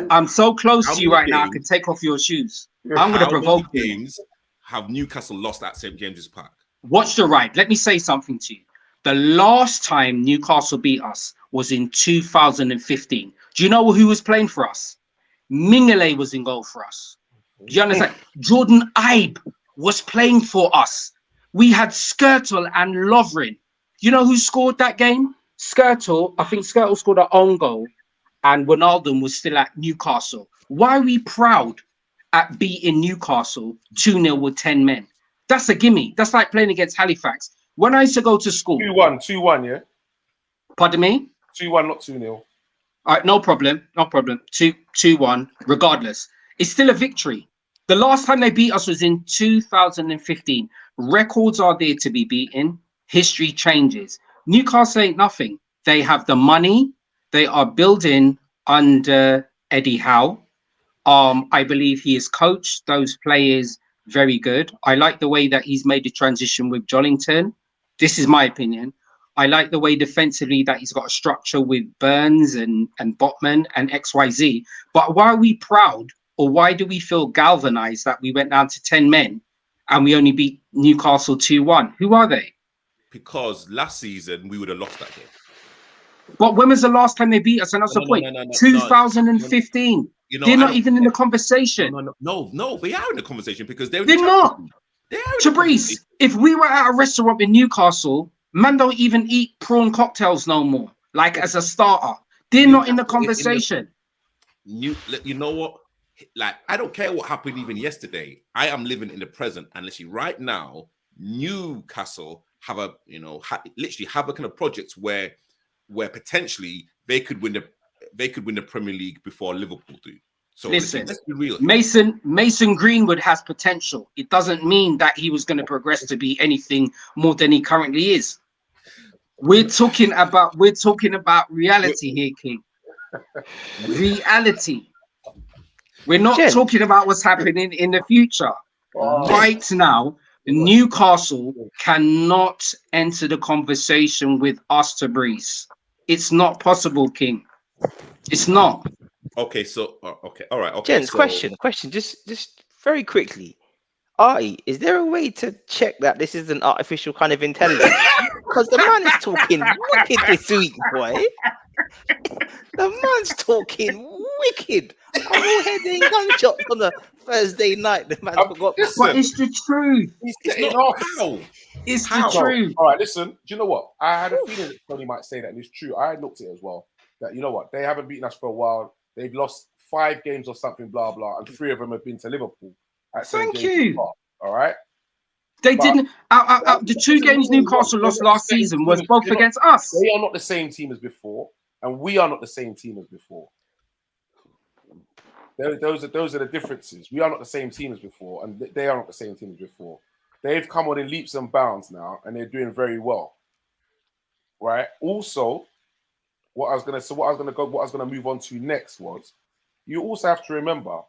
C: I'm so close to you right now. I can take off your shoes. I'm gonna provoke you.
D: Games have Newcastle lost at St James's Park?
C: Watch the ride. Let me say something to you. The last time Newcastle beat us was in 2015. Do you know who was playing for us? Mingele was in goal for us. Do you understand? Jordan Ibe was playing for us. We had Skirtle and Lovren. You know who scored that game? Skirtle. I think Skirtle scored our own goal, and Wijnaldum was still at Newcastle. Why are we proud at beating Newcastle 2-0 with 10 men? That's a gimme. That's like playing against Halifax. When I used to go to school.
A: 2-1, yeah?
C: Pardon me?
A: 2-1, not 2-0.
C: All right, no problem. 2-1, regardless. It's still a victory. The last time they beat us was in 2015. Records are there to be beaten. History changes. Newcastle ain't nothing. They have the money. They are building under Eddie Howe. I believe he has coached those players very good. I like the way that he's made the transition with Jollington. This is my opinion. I like the way defensively that he's got a structure with Burns and Botman and XYZ. But why are we proud, or why do we feel galvanized that we went down to 10 men and we only beat Newcastle 2-1? Who are they?
D: Because last season we would have lost that game.
C: But when was the last time they beat us? And that's the point. 2015. They're not even in the conversation.
D: No, they are in the conversation because they're
C: not. Tabrice, if we were at a restaurant in Newcastle, man don't even eat prawn cocktails no more. Like as a starter, they're not in the conversation.
D: You know what? Like, I don't care what happened even yesterday. I am living in the present, and literally right now, Newcastle have literally have a kind of project where potentially they could win the Premier League before Liverpool do. So
C: listen,
D: let's be real.
C: Mason Greenwood has potential. It doesn't mean that he was going to progress to be anything more than he currently is. We're talking about reality here, King. Reality. We're not talking about what's happening in the future. Right now, Newcastle cannot enter the conversation with us, Tabrice. It's not possible, King. It's not.
D: Okay, so okay, all right. Okay,
B: Gents, question, just very quickly. Artie, is there a way to check that this is an artificial kind of intelligence? Because the man is talking wicked this week, boy. The man's talking wicked. I'm all heading gunshots on a Thursday night. The man forgot.
C: But it's the truth.
A: It's the
C: truth.
A: All right, listen. Do you know what? I had a feeling that Tony might say that, and it's true. I had looked at it as well. That, you know what? They haven't beaten us for a while. They've lost 5 games or something, blah, blah, and 3 of them have been to Liverpool.
C: Thank you.
A: Park, all right?
C: They didn't. The 2 games Newcastle lost last season was both against us.
A: They are not the same team as before, and we are not the same team as before. Those are the differences. We are not the same team as before, and they are not the same team as before. They've come on in leaps and bounds now, and they're doing very well. Right? Also, what I was gonna move on to next was, you also have to remember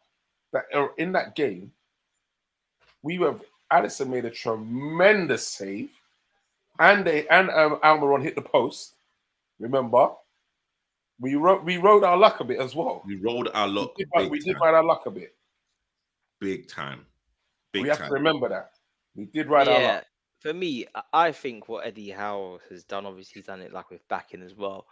A: that in that game, Alisson made a tremendous save, and Almiron hit the post. Remember, we rode our luck a bit as well.
D: We rode our luck.
A: We did ride our luck a bit.
D: Big time.
A: We have to remember that. We did ride our luck.
B: For me, I think what Eddie Howe has done, obviously he's done it like with backing as well.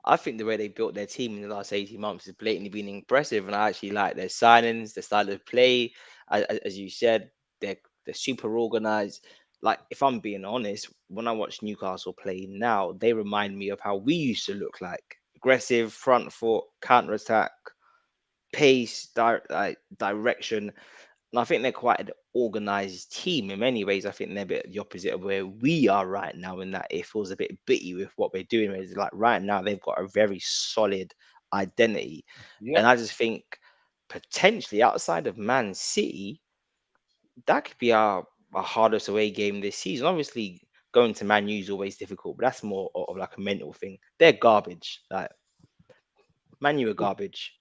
B: I think the way they built their team in the last 18 months has blatantly been impressive, and I actually like their signings, their style of play. As you said, they're super organized. Like, if I'm being honest, when I watch Newcastle play now, they remind me of how we used to look like. Aggressive, front foot, counter-attack, pace, direction. And I think they're quite an organized team in many ways. I think they're a bit the opposite of where we are right now, in that it feels a bit bitty with what we're doing. It's like right now they've got a very solid identity. Yeah. And I just think potentially outside of Man City, that could be our hardest away game this season. Obviously, going to Man U is always difficult, but that's more of like a mental thing. They're garbage. Like Man U are garbage.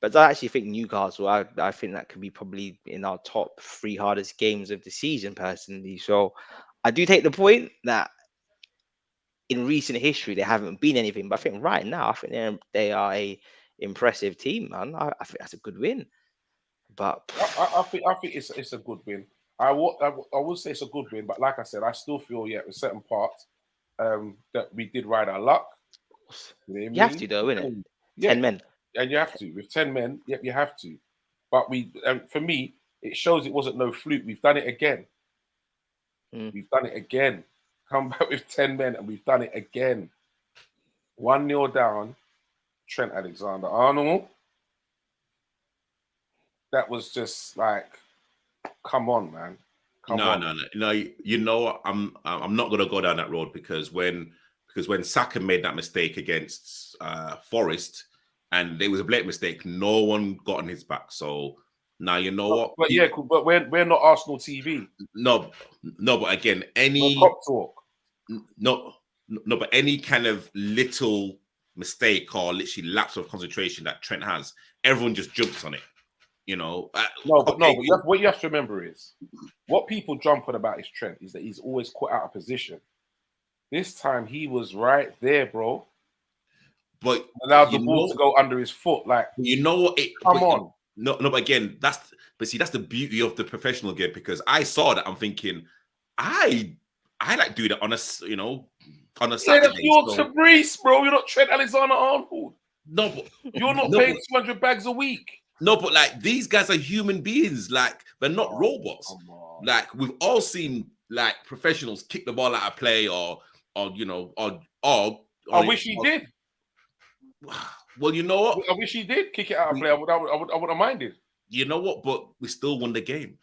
B: But I actually think Newcastle, I think that could be probably in our top 3 hardest games of the season, personally. So I do take the point that in recent history, they haven't been anything. But I think right now, I think they are a impressive team, man. I think that's a good win. But
A: I think it's a good win. I would say it's a good win, but like I said, I still feel with certain parts that we did ride our luck.
B: You have to, though, innit? 10 men.
A: And you have to. With 10 men, yep, you have to. But for me, it shows it wasn't no fluke. We've done it again. We've done it again. Come back with 10 men and we've done it again. 1-0 down, Trent Alexander-Arnold. That was just like, come on, man.
D: No. You know what? I'm not gonna go down that road because when Saka made that mistake against Forest, and it was a blatant mistake, no one got on his back. So now you know what?
A: But we're not Arsenal TV.
D: No, but again, any
A: KopTalk.
D: No, but any kind of little mistake or literally lapse of concentration that Trent has, everyone just jumps on it. You know,
A: but what you have to remember is what people jump on about his Trent is that he's always caught out of position. This time he was right there, bro.
D: But
A: allowed the ball to go under his foot. Like,
D: you know what?
A: Come on.
D: But again, that's the beauty of the professional game, because I saw that, I'm thinking, I like do that on a Saturday.
A: That's your Fabrice, bro. You're not Trent Alexander-Arnold.
D: No, but
A: you're not paying 200 bags a week.
D: No, but like these guys are human beings. Like they're not robots. Like we've all seen like professionals kick the ball out of play, or I
A: wish he did.
D: Well, you know what?
A: I wish he did kick it out of play. I would have minded.
D: You know what? But we still won the game.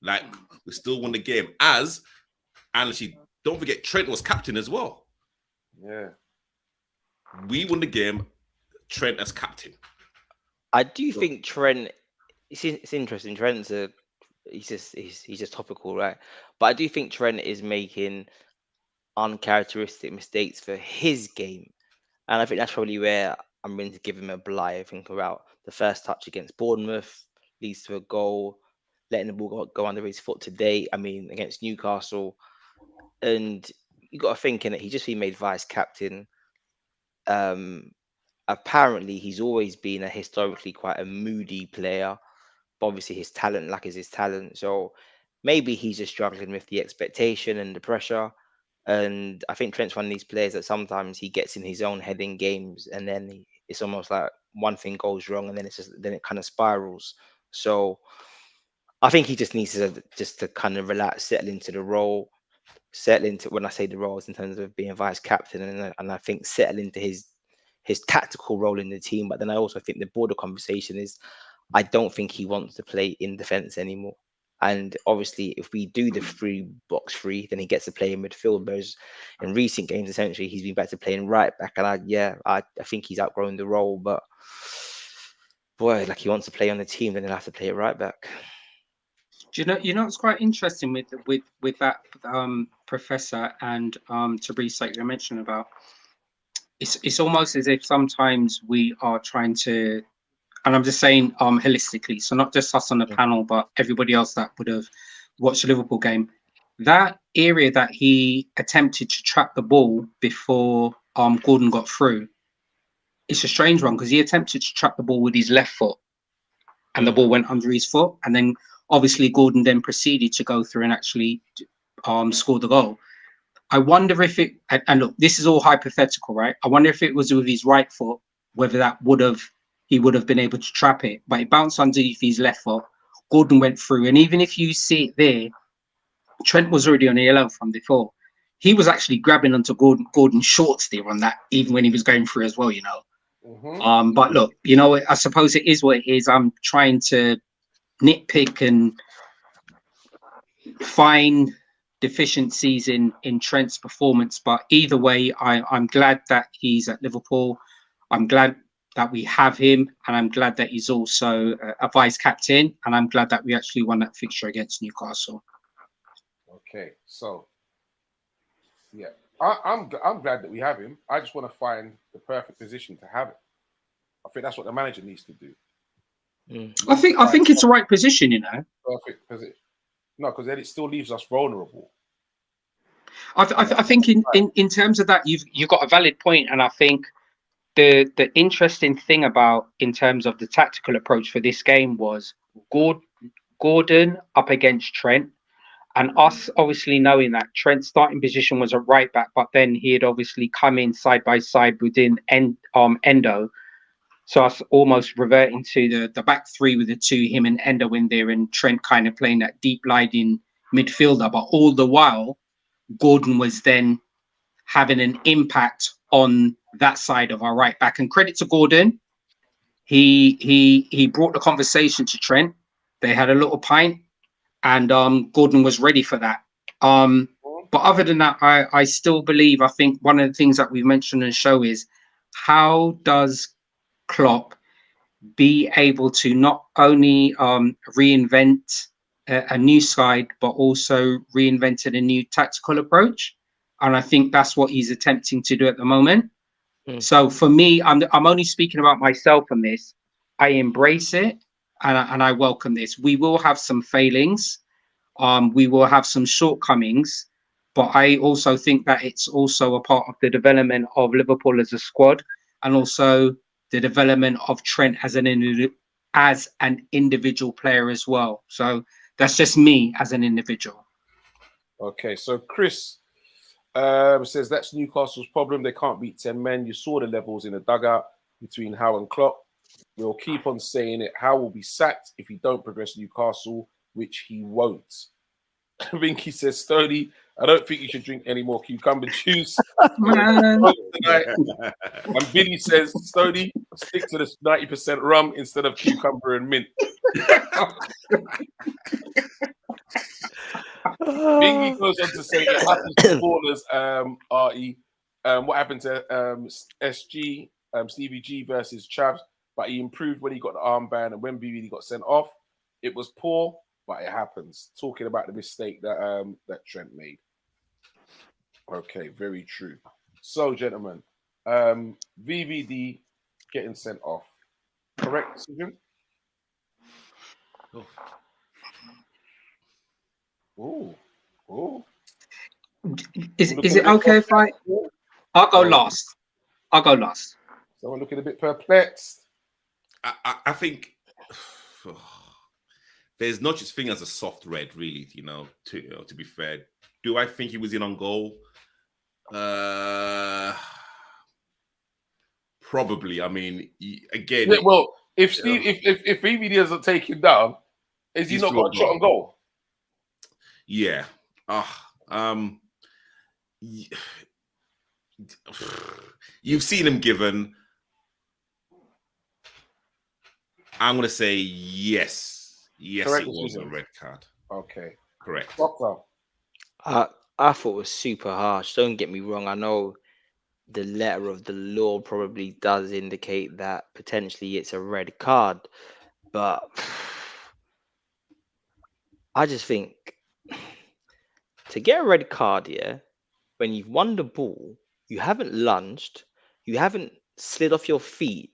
D: Like we still won the game. And actually, don't forget Trent was captain as well.
A: Yeah.
D: We won the game. Trent as captain.
B: I do think Trent. It's interesting. Trent's he's just topical, right? But I do think Trent is making uncharacteristic mistakes for his game, and I think that's probably where I'm going to give him a blight. I think about the first touch against Bournemouth leads to a goal, letting the ball go under his foot today. I mean, against Newcastle, and you got to think in it. He's just been made vice captain. Apparently, he's always been a historically quite a moody player, but obviously his talent is his talent. So maybe he's just struggling with the expectation and the pressure. And I think Trent's one of these players that sometimes he gets in his own head in games, and then it's almost like one thing goes wrong, and then it kind of spirals. So I think he just needs to kind of relax, settle into the role, settle into, when I say the roles in terms of being vice captain, and I think settle into his tactical role in the team. But then I also think the broader conversation is, I don't think he wants to play in defense anymore. And obviously, if we do the 3-box-3, then he gets to play in midfield. Whereas in recent games, essentially, he's been back to playing right back. And I think he's outgrown the role. But boy, like he wants to play on the team, then he'll have to play it right back.
C: Do you know what's quite interesting with that Professor and Fabrice that you're mentioning about? It's almost as if sometimes we are trying to, and I'm just saying holistically, so not just us on the panel, but everybody else that would have watched the Liverpool game. That area that he attempted to trap the ball before Gordon got through, it's a strange one because he attempted to trap the ball with his left foot and the ball went under his foot. And then obviously Gordon then proceeded to go through and actually score the goal. I wonder if it, and look, this is all hypothetical, right? I wonder if it was with his right foot, whether he would have been able to trap it, but it bounced underneath his left foot. Gordon went through, and even if you see it there, Trent was already on the yellow from before. He was actually grabbing onto Gordon's shorts there on that, even when he was going through as well, you know. Mm-hmm. But look, you know, I suppose it is what it is. I'm trying to nitpick and find deficiencies in Trent's performance, but either way, I'm glad that he's at Liverpool. I'm glad that we have him, and I'm glad that he's also a vice captain, and I'm glad that we actually won that fixture against Newcastle.
A: Okay, so yeah, I'm glad that we have him. I just want to find the perfect position to have it. I think that's what the manager needs to do.
C: I think it's the right position, you know.
A: Perfect position. No, because then it still leaves us vulnerable.
C: I think in terms of that, you've got a valid point, and I think the interesting thing about in terms of the tactical approach for this game was Gordon up against Trent, and us obviously knowing that Trent's starting position was a right back, but then he had obviously come in side by side within Endo. So us almost reverting to the back three with the two, him and Endo in there, and Trent kind of playing that deep lying midfielder. But all the while, Gordon was then having an impact on that side of our right back. And credit to Gordon, he brought the conversation to Trent. They had a little pint, and Gordon was ready for that. But other than that, I still believe, I think one of the things that we've mentioned in the show is how does Klopp be able to not only reinvent a new side, but also reinvented a new tactical approach. And I think that's what he's attempting to do at the moment. So for me, I'm only speaking about myself on this. I embrace it, and I welcome this. We will have some failings. We will have some shortcomings, but I also think that it's also a part of the development of Liverpool as a squad, and also the development of Trent as an individual player as well. So that's just me as an individual.
A: Okay, so Chris says that's Newcastle's problem. They can't beat 10 men. You saw the levels in the dugout between Howe and Klopp. We'll keep on saying it. Howe will be sacked if he don't progress Newcastle, which he won't. Vinky says, Stoney, I don't think you should drink any more cucumber juice. And Billy says, Stoney, stick to the 90% rum instead of cucumber and mint. Bingy goes on to say it happens to ballers, RE. What happened to SG, Stevie G versus Chavs, but he improved when he got the armband, and when BBD got sent off, it was poor, but it happens. Talking about the mistake that that Trent made. Okay, very true. So, gentlemen, VVD getting sent off. Correct decision? Oh.
C: Is it okay if I'll go last? I'll go last.
A: Someone looking a bit perplexed.
D: I think there's not such thing as a soft red, really. To be fair, do I think he was in on goal? Probably. I mean, again.
A: Yeah, well, if VVD doesn't take him down, is he not got a shot on goal?
D: Yeah. You've seen him given. I'm going to say yes. Yes, correct, it was a red card.
A: Okay.
D: Correct.
B: I thought it was super harsh. Don't get me wrong. I know the letter of the law probably does indicate that potentially it's a red card, but I just think to get a red card here, when you've won the ball, you haven't lunged, you haven't slid off your feet,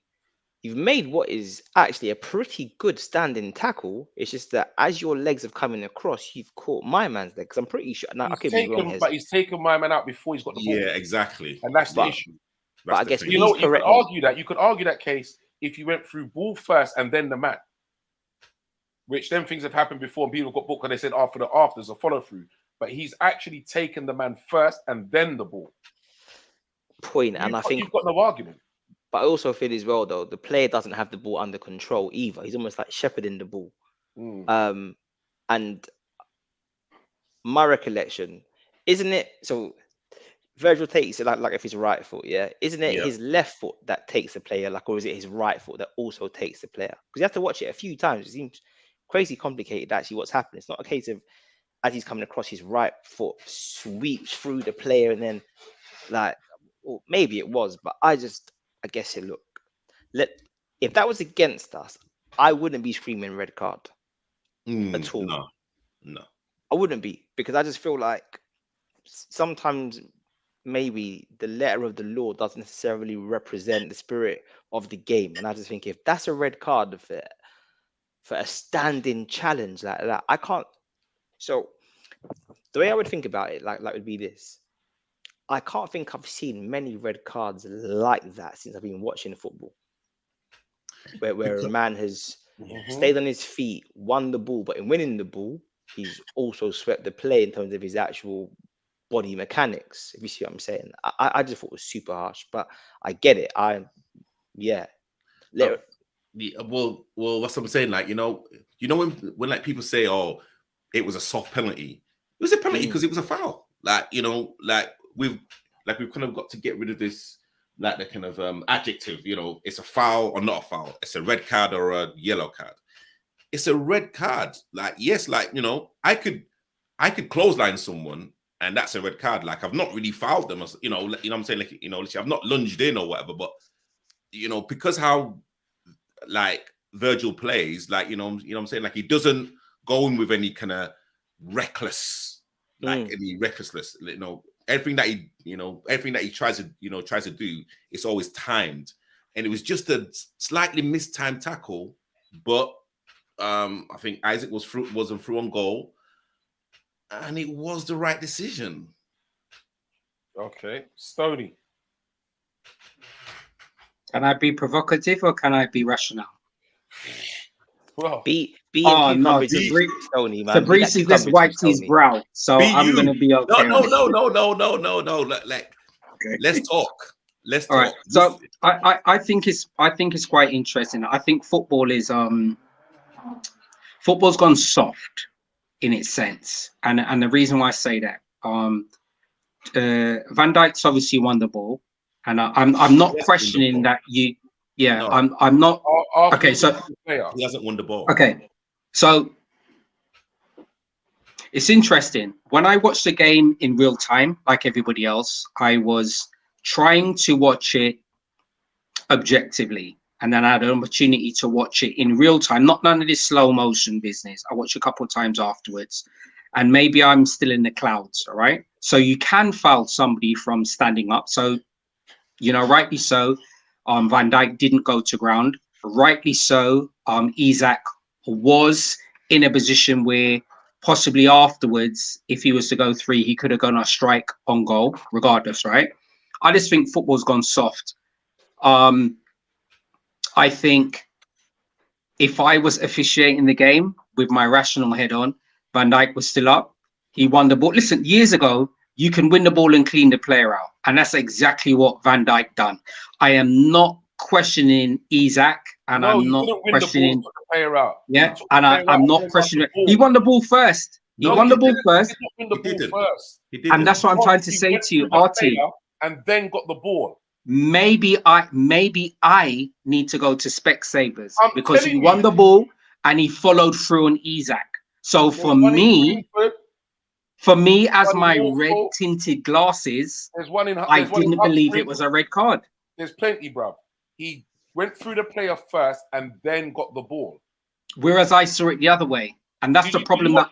B: you've made what is actually a pretty good standing tackle. It's just that as your legs have come in across, you've caught my man's leg. Because I'm pretty sure. Now, I could be wrong here.
A: But he's taken my man out before he's got the ball.
D: Yeah, exactly.
A: And that's the issue.
B: But I guess
A: you could argue that. You could argue that case if you went through ball first and then the man. Which them things have happened before, and people got booked and they said after the afters a follow through. But he's actually taken the man first and then the ball.
B: And I think
A: you've got no argument.
B: But I also feel as well, though, the player doesn't have the ball under control either. He's almost like shepherding the ball. And my recollection, isn't it? So Virgil takes it like if it's right foot, yeah. Isn't it his left foot that takes the player, or is it his right foot that also takes the player? Because you have to watch it a few times. It seems crazy complicated actually what's happening. It's not a case of as he's coming across, his right foot sweeps through the player and then or maybe it was, but I guess it looked if that was against us, I wouldn't be screaming red card at all.
D: No,
B: I wouldn't be, because I just feel like sometimes maybe the letter of the law doesn't necessarily represent the spirit of the game, and I just think if that's a red card for a standing challenge like that, I can't. So the way I would think about it, like would be this: I can't think I've seen many red cards like that since I've been watching football, where a man has stayed on his feet, won the ball, but in winning the ball, he's also swept the play in terms of his actual body mechanics. If you see what I'm saying, I just thought it was super harsh, but I get it.
D: Well, that's what I'm saying. Like, you know when like people say, "Oh, it was a soft penalty," it was a penalty because it was a foul. Like, you know, we've kind of got to get rid of this, like, the kind of adjective. You know, it's a foul or not a foul. It's a red card or a yellow card. It's a red card. Like, yes, like, you know, I could clothesline someone, and that's a red card. Like, I've not really fouled them, you know what I'm saying? Like, you know, I've not lunged in or whatever, but, you know, because how, like, Virgil plays, like, you know what I'm saying? Like, he doesn't go in with any kind of recklessness, you know, everything that he tries to do, it's always timed. And it was just a slightly mistimed tackle, but I think Isaac wasn't through on goal, and it was the right decision.
A: Okay, Stoney.
C: Can I be provocative or can I be rational?
A: Well,
C: oh no,
B: Stoney, man.
C: Fabrice just wiped his brow, so I'm going to be okay.
D: No. Like, okay. Let's talk.
C: All right. So I think it's quite interesting. I think football's gone soft in its sense, and the reason why I say that, Van Dijk's obviously won the ball, and I'm not questioning that you. Yeah, no. I'm not. Okay, so
D: he hasn't won the ball.
C: Okay, so it's interesting. When I watched the game in real time, like everybody else, I was trying to watch it objectively, and then I had an opportunity to watch it in real time. Not none of this slow motion business. I watched a couple of times afterwards, and maybe I'm still in the clouds. All right, so you can foul somebody from standing up. So, you know, rightly so. Van Dijk didn't go to ground. Rightly so. Isaac was in a position where possibly afterwards, if he was to go 3, he could have gone a strike on goal, regardless, right? I just think football's gone soft. I think if I was officiating the game with my rational head on, Van Dijk was still up. He won the ball. Listen, years ago, you can win the ball and clean the player out. And that's exactly what Van Dijk done. I am not questioning Isaac, and I'm not questioning
A: the player out.
C: Yeah, and I'm not questioning. He won the ball first. He won the ball first. And that's what I'm trying to say to you, Artie.
A: And then got the ball.
C: Maybe I need to go to Specsavers because he won the ball and he followed through on Isaac. So for me, as my red tinted glasses, I didn't believe it was a red card.
A: There's plenty, bro. He went through the player first and then got the ball.
C: Whereas I saw it the other way. And that's the problem that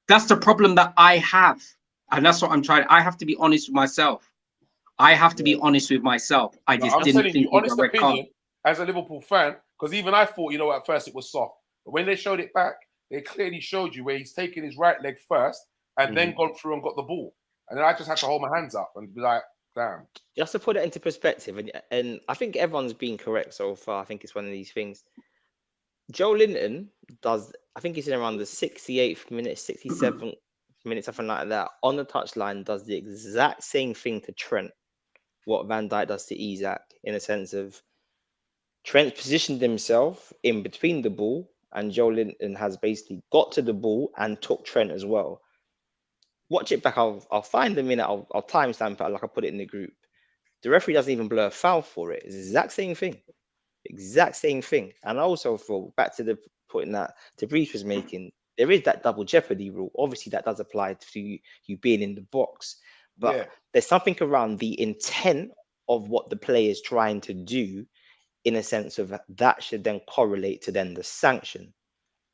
C: that's the problem that I have. And that's what I'm trying. I have to be honest with myself. I just didn't think it was a red card.
A: As a Liverpool fan, because even I thought, you know, at first it was soft. But when they showed it back, they clearly showed you where he's taken his right leg first and then gone through and got the ball. And then I just had to hold my hands up and be like, damn.
B: Just to put it into perspective, and I think everyone's been correct so far. I think it's one of these things. Joe Linton does, I think he's in around the 68th minute, 67th minute, something like that, on the touchline, does the exact same thing to Trent, what Van Dijk does to Isaac, in a sense of Trent positioned himself in between the ball, and Joe Linton has basically got to the ball and took Trent as well. Watch it back. I'll find the minute. I'll timestamp it like I put it in the group. The referee doesn't even blur a foul for it. It's the exact same thing. Exact same thing. And I also thought, back to the point that Fabrice was making, there is that double jeopardy rule. Obviously, that does apply to you being in the box. But there's something around the intent of what the player is trying to do in a sense of that should then correlate to then the sanction.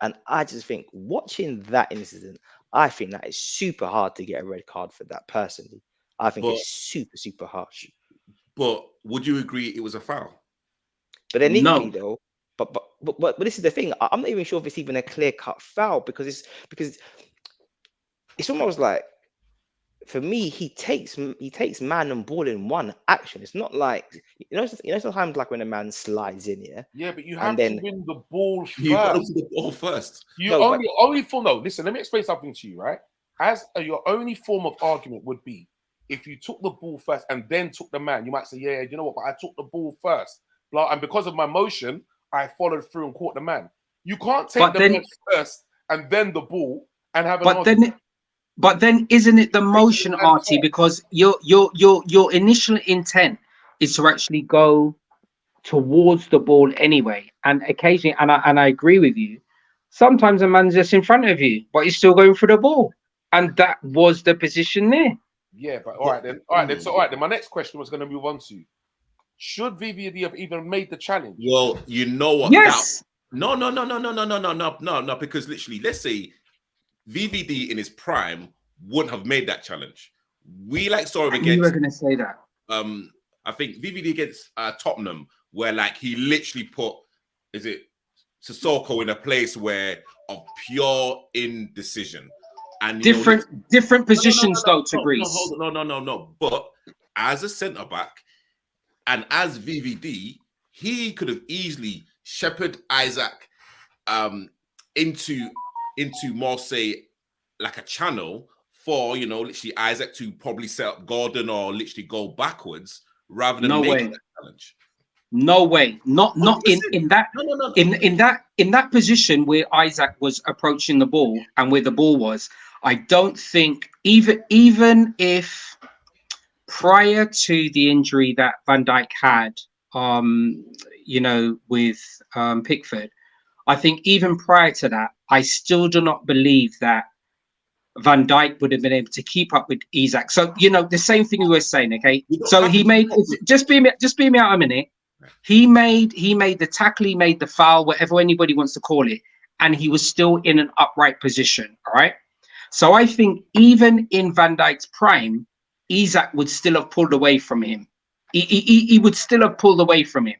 B: And I just think watching that incident, I think that is super hard to get a red card for that personally. I think it's super, super harsh.
D: But would you agree it was a foul?
B: But then equally though, but this is the thing. I'm not even sure if it's even a clear-cut foul because it's almost like, for me, he takes man and ball in one action. It's not like, you know sometimes like when a man slides in,
A: yeah, but you have to win the ball first.
D: You got to win the ball first.
A: Listen, let me explain something to you, right? As your only form of argument would be if you took the ball first and then took the man, you might say, yeah, you know what, but I took the ball first. And because of my motion, I followed through and caught the man. You can't take the man first and then the ball and have an argument.
C: But then isn't it the motion, Artie? Because your initial intent is to actually go towards the ball anyway. And occasionally, and I agree with you, sometimes a man's just in front of you, but he's still going for the ball. And that was the position there.
A: Yeah, but all right then. So my next question was going to move on to, should VVD have even made the challenge?
D: Well, you know what?
C: Yes.
D: No, because literally, let's say VVD in his prime wouldn't have made that challenge. We saw him against.
C: You were going to say that.
D: I think VVD against Tottenham, where he literally put, is it Sissoko in a place where of pure indecision and
C: different positions though to Greece.
D: No. But as a centre back and as VVD, he could have easily shepherded Isaac into Marseille like a channel for literally Isaac to probably set up Gordon or literally go backwards rather than making that challenge.
C: No way. Not in that position where Isaac was approaching the ball and where the ball was. I don't think even if prior to the injury that Van Dijk had, with Pickford, I think even prior to that, I still do not believe that Van Dijk would have been able to keep up with Isaac. So the same thing we were saying. Okay, so he made just bear me out a minute. He made the tackle, he made the foul, whatever anybody wants to call it, and he was still in an upright position. All right. So I think even in Van Dijk's prime, Isaac would still have pulled away from him. He would still have pulled away from him.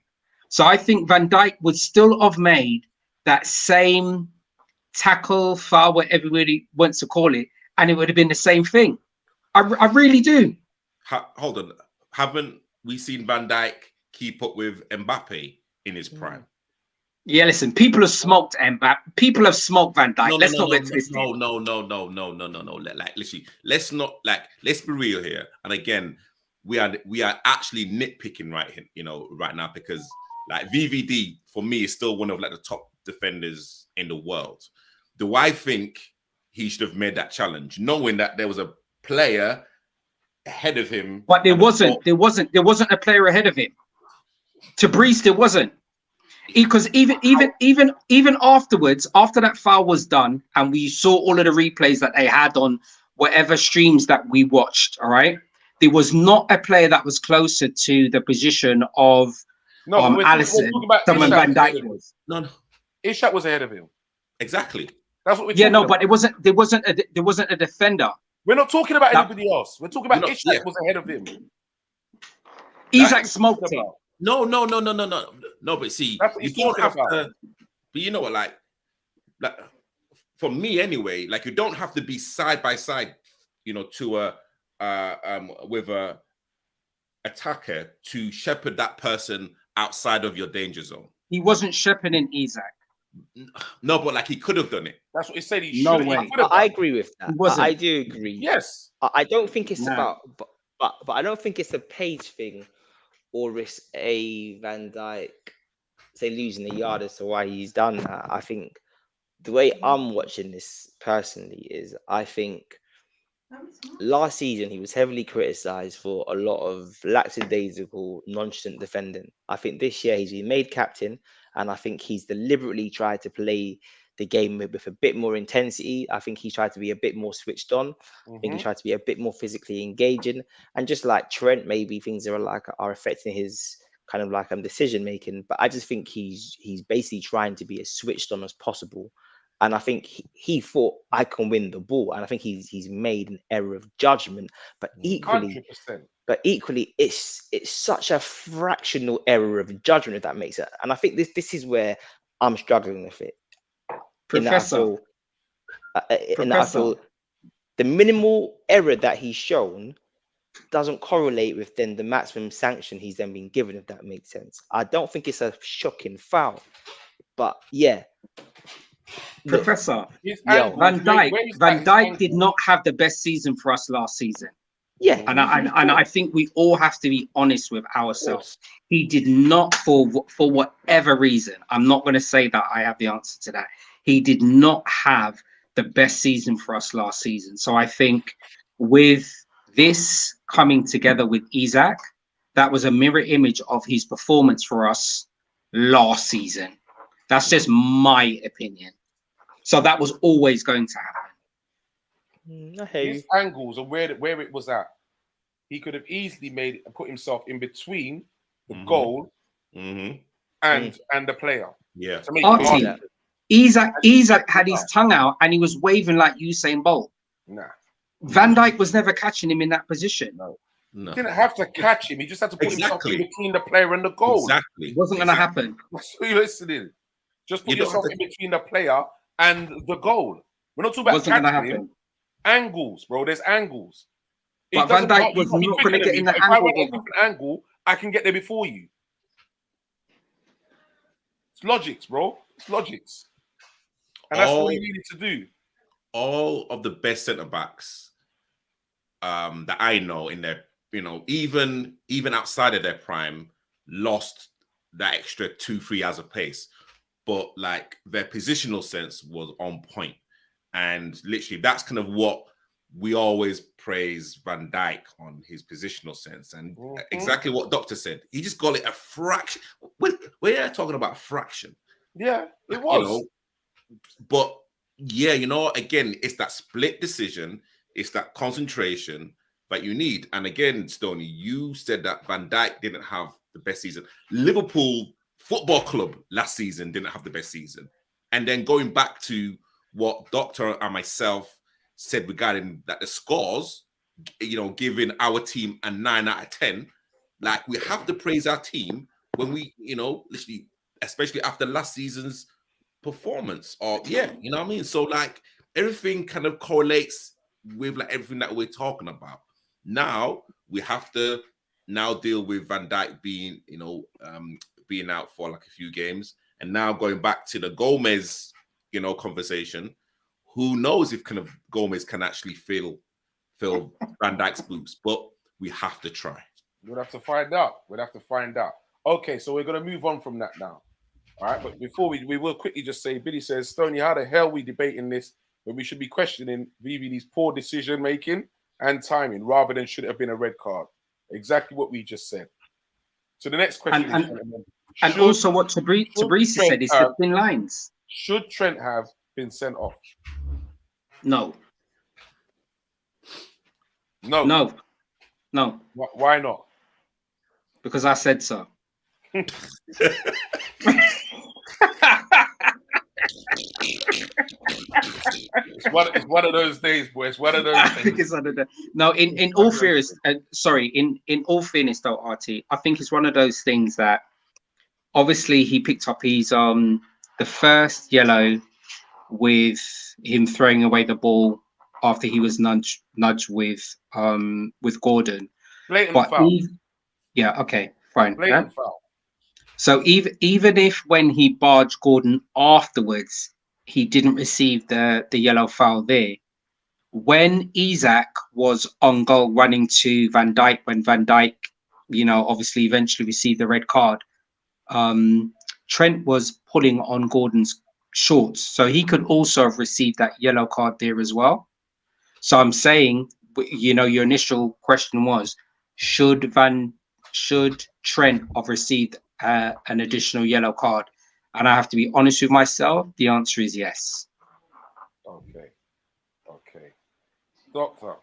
C: So I think Van Dijk would still have made that same tackle, foul, whatever everybody wants to call it, and it would have been the same thing. I really do.
D: Hold on. Haven't we seen Van Dijk keep up with Mbappe in his prime?
C: Yeah, listen, people have smoked Mbappe. People have smoked Van Dijk. Let's not get twisted.
D: No. Literally, let's be real here. And again, we are actually nitpicking right now because VVD for me is still one of the top defenders in the world. Do I think he should have made that challenge, knowing that there was a player ahead of him?
C: But there wasn't a player ahead of him. To Brees, there wasn't. Because even afterwards, after that foul was done, and we saw all of the replays that they had on whatever streams that we watched, all right, there was not a player that was closer to the position of Alisson than Van Dijk was.
D: No,
A: Ishak was ahead of him.
D: Exactly.
A: That's what we're talking about.
C: But there wasn't a defender.
A: We're not talking about anybody else. We're talking about Ishak was ahead of him.
C: Isaac smoked him.
D: No. But see, you don't have to. But you know what? Like for me anyway, you don't have to be side by side, to with a attacker to shepherd that person outside of your danger zone.
C: He wasn't shepherding Isaac.
D: No, but he could have done it.
A: That's what he said. He should.
C: No way.
B: I agree with that. I do agree.
A: Yes.
B: I don't think it's about, but I don't think it's a pace thing. Or it's a Van Dijk, say, losing a yard as to why he's done that. I think the way I'm watching this personally is I think last season he was heavily criticised for a lot of lackadaisical, nonchalant defending. I think this year he's been made captain, and I think he's deliberately tried to play the game with a bit more intensity. I think he tried to be a bit more switched on. I think he tried to be a bit more physically engaging. And just like Trent, maybe things are affecting his kind of like decision making. But I just think he's basically trying to be as switched on as possible. And I think he thought I can win the ball, and I think he's made an error of judgment. But equally,
A: 100%.
B: it's such a fractional error of judgment, if that makes it. And I think this is where I'm struggling with it.
C: Professor,
B: in that I feel the minimal error that he's shown doesn't correlate with then the maximum sanction he's then been given, if that makes sense. I don't think it's a shocking foul, but yeah.
C: Professor,
A: Van
C: Dijk did not have the best season for us last season.
B: Yeah,
C: and I think we all have to be honest with ourselves. He did not, for whatever reason. I'm not going to say that I have the answer to that. He did not have the best season for us last season. So I think with this coming together with Isak, that was a mirror image of his performance for us last season. That's just my opinion. So that was always going to happen.
A: His angles and where it was at, he could have easily put himself in between the goal and the player.
D: Yeah.
A: To make
C: Artie, Isak had his tongue out and he was waving like Usain Bolt.
A: Nah.
C: Van Dijk was never catching him in that position.
A: No. He didn't have to catch him. He just had to put himself in between the player and the goal.
D: Exactly.
C: It wasn't going to happen.
A: That's what you're listening. Just put yourself in between the player and the goal. We're not talking about catching him. Angles, bro. There's angles.
C: But Van Dijk was not going to get in the angle.
A: If I went a different angle, I can get there before you. It's logics, bro. It's logics. And that's what you needed to do.
D: All of the best centre backs that I know in their, even outside of their prime, lost that extra 2-3 hours of pace. But like their positional sense was on point. And literally that's kind of what we always praise Van Dijk on, his positional sense. And exactly what Doctor said. He just got it a fraction. We're talking about a fraction.
A: Yeah, it was.
D: But yeah, again, it's that split decision. It's that concentration that you need. And again, Stoney, you said that Van Dijk didn't have the best season. Liverpool Football Club last season didn't have the best season. And then going back to what Doctor and myself said regarding that the scores, giving our team a 9 out of 10, like we have to praise our team when we, literally, especially after last season's performance. Or yeah, you know what I mean? So like everything kind of correlates with like everything that we're talking about. Now we have to deal with Van Dijk being, being out for like a few games, and now going back to the Gomez, conversation. Who knows if kind of Gomez can actually fill Van Dijk's boots? But we have to try.
A: We'll have to find out. Okay, so we're gonna move on from that now. All right, but before we will quickly just say, Billy says, Stoney, how the hell we debating this when we should be questioning VVD's poor decision making and timing rather than should it have been a red card? Exactly what we just said. So the next question
C: and also what Tabrisi said is the thin lines.
A: Should Trent have been sent off?
C: No.
A: Why not?
C: Because I said so.
A: It's one of those days, boy. It's one of those days.
C: No, in all fairness, in all fairness though, RT, I think it's one of those things that obviously he picked up his the first yellow with him throwing away the ball after he was nudged with Gordon.
A: Blatant foul.
C: Okay, fine.
A: Blatant foul.
C: So even if when he barged Gordon afterwards, he didn't receive the yellow foul there. When Isak was on goal running to Van Dijk, when Van Dijk, obviously eventually received the red card, Trent was pulling on Gordon's shorts. So he could also have received that yellow card there as well. So I'm saying, your initial question was, should Trent have received an additional yellow card? And I have to be honest with myself. The answer is yes.
A: Okay. Doctor.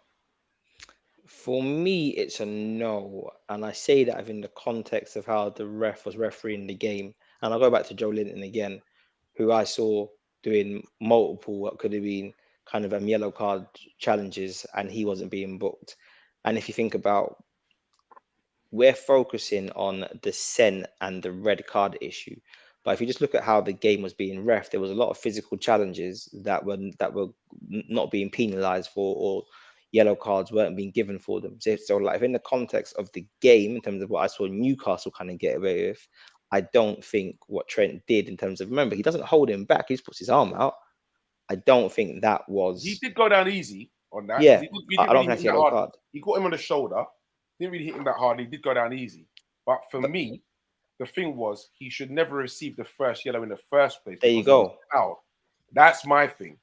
B: For me, it's a no. And I say that within the context of how the ref was refereeing the game. And I'll go back to Joe Linton again, who I saw doing multiple, what could have been kind of yellow card challenges, and he wasn't being booked. And if you think about, we're focusing on the scent and the red card issue. But if you just look at how the game was being ref, there was a lot of physical challenges that were not being penalised for, or yellow cards weren't being given for them. So like in the context of the game, in terms of what I saw Newcastle kind of get away with, I don't think what Trent did in terms of, remember, he doesn't hold him back, he just puts his arm out. I don't think that was.
A: He did go down easy on that.
B: Yeah,
A: he didn't
B: I don't
A: really
B: think that's
A: hit him that
B: yellow
A: hard.
B: card.
A: He got him on the shoulder. Didn't really hit him that hard. He did go down easy. But for me, the thing was, he should never receive the first yellow in the first place.
B: There you go.
A: That's my thing.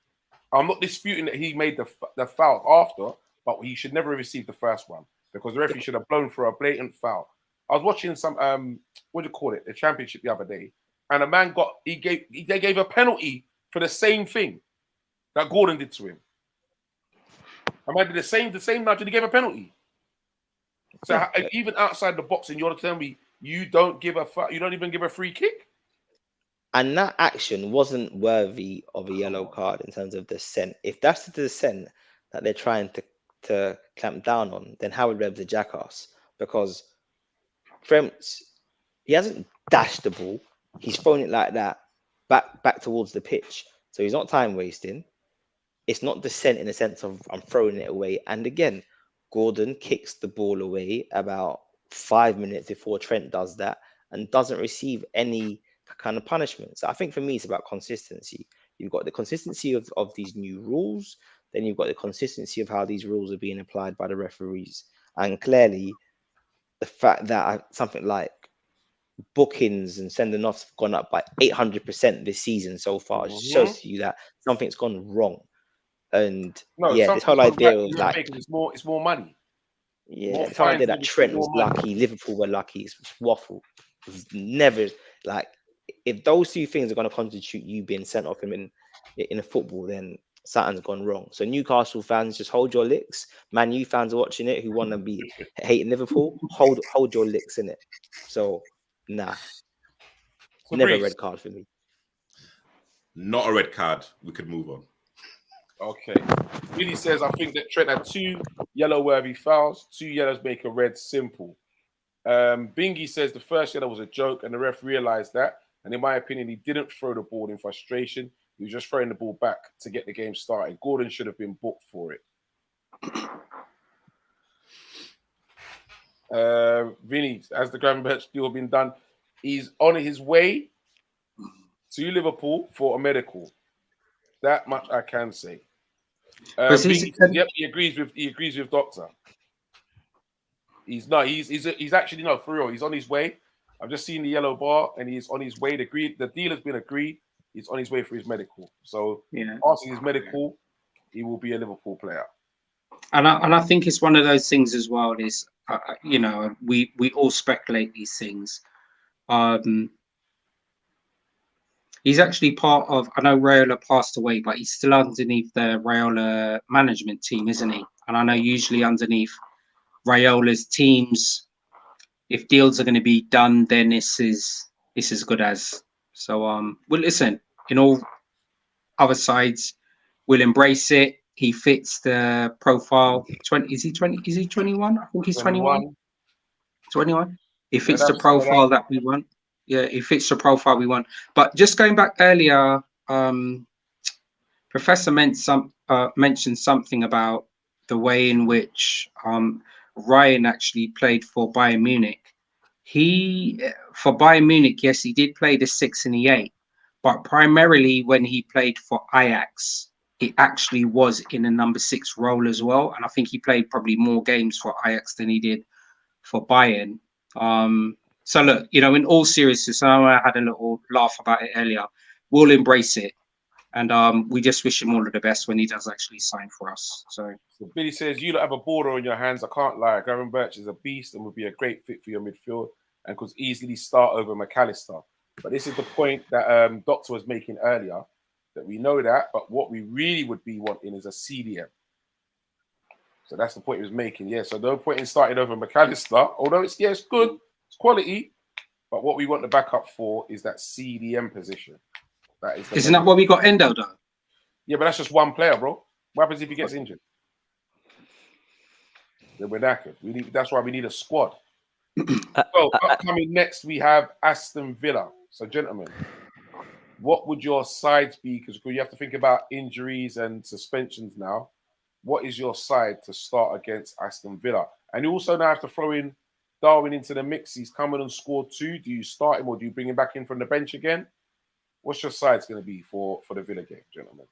A: I'm not disputing that he made the foul after, but he should never have received the first one, because the referee should have blown for a blatant foul. I was watching some what do you call it, the championship the other day, and a man they gave a penalty for the same thing that Gordon did to him. A man did the same nudge, and he gave a penalty. So even outside the box, and you're telling me you don't even give a free kick?
B: And that action wasn't worthy of a yellow card in terms of the scent. If that's the scent that they're trying to clamp down on, then Howard Webb's a jackass, because Trent, he hasn't dashed the ball. He's thrown it like that back towards the pitch. So he's not time wasting. It's not dissent in the sense of I'm throwing it away. And again, Gordon kicks the ball away about 5 minutes before Trent does that and doesn't receive any kind of punishment. So I think for me, it's about consistency. You've got the consistency of these new rules. Then you've got the consistency of how these rules are being applied by the referees. And clearly, the fact that something like bookings and sending offs have gone up by 800% this season so far shows you that something's gone wrong. And this whole idea of like
A: it's more money.
B: Yeah, this whole idea that Trent was lucky, Liverpool were lucky, it's waffle. It's never like, if those two things are going to constitute you being sent off him in football, then something's gone wrong. So Newcastle fans, just hold your licks. Man U fans are watching it who want to be hating Liverpool, hold your licks in it. So nah, never a red card for me.
D: Not a red card. We could move on.
A: Okay. Billy says, I think that Trent had 2 yellow-worthy fouls. 2 yellows make a red simple. Bingy says the first yellow was a joke, and the ref realised that. And in my opinion, he didn't throw the ball in frustration. He was just throwing the ball back to get the game started. Gordon should have been booked for it. Vinny, as the Gravenberch deal been done, he's on his way to Liverpool for a medical. That much I can say. Yep, he agrees with Doctor. He's actually no, for real. He's on his way. I've just seen the yellow bar, and he's on his way. The deal has been agreed. He's on his way for his medical. So after his medical, he will be a Liverpool player.
C: And I think it's one of those things as well. Is we all speculate these things. He's actually part of. I know Raiola passed away, but he's still underneath the Raiola management team, isn't he? And I know usually underneath Raiola's teams, if deals are going to be done, then this is as good as. So well, listen. In all other sides, we'll embrace it. He fits the profile. 20? Is he 20? Is he 21? I think he's 21. 21. He fits the profile that we want. Yeah, it fits the profile we want. But just going back earlier, Professor mentioned something about the way in which Ryan actually played for Bayern Munich. For Bayern Munich, yes, he did play the 6 and the 8, but primarily when he played for Ajax, it actually was in a number 6 role as well. And I think he played probably more games for Ajax than he did for Bayern. So look, in all seriousness, I know I had a little laugh about it earlier. We'll embrace it, and we just wish him all of the best when he does actually sign for us. So
A: Billy says, you don't have a border on your hands. I can't lie. Gravenberch is a beast and would be a great fit for your midfield and could easily start over McAllister. But this is the point that Doctor was making earlier, that we know that, but what we really would be wanting is a CDM. So that's the point he was making. Yeah, so no point in starting over McAllister, although it's good, it's quality. But what we want the backup for is that CDM position.
C: Isn't that what we got Endo though?
A: Yeah, but that's just one player, bro. What happens if he gets injured? Then we're knackered. That's why we need a squad. So upcoming next, we have Aston Villa. So, gentlemen, what would your sides be? Because you have to think about injuries and suspensions now. What is your side to start against Aston Villa? And you also now have to throw in Darwin into the mix. He's coming and scored 2. Do you start him or do you bring him back in from the bench again? What's your sides going to be for the Villa game, gentlemen?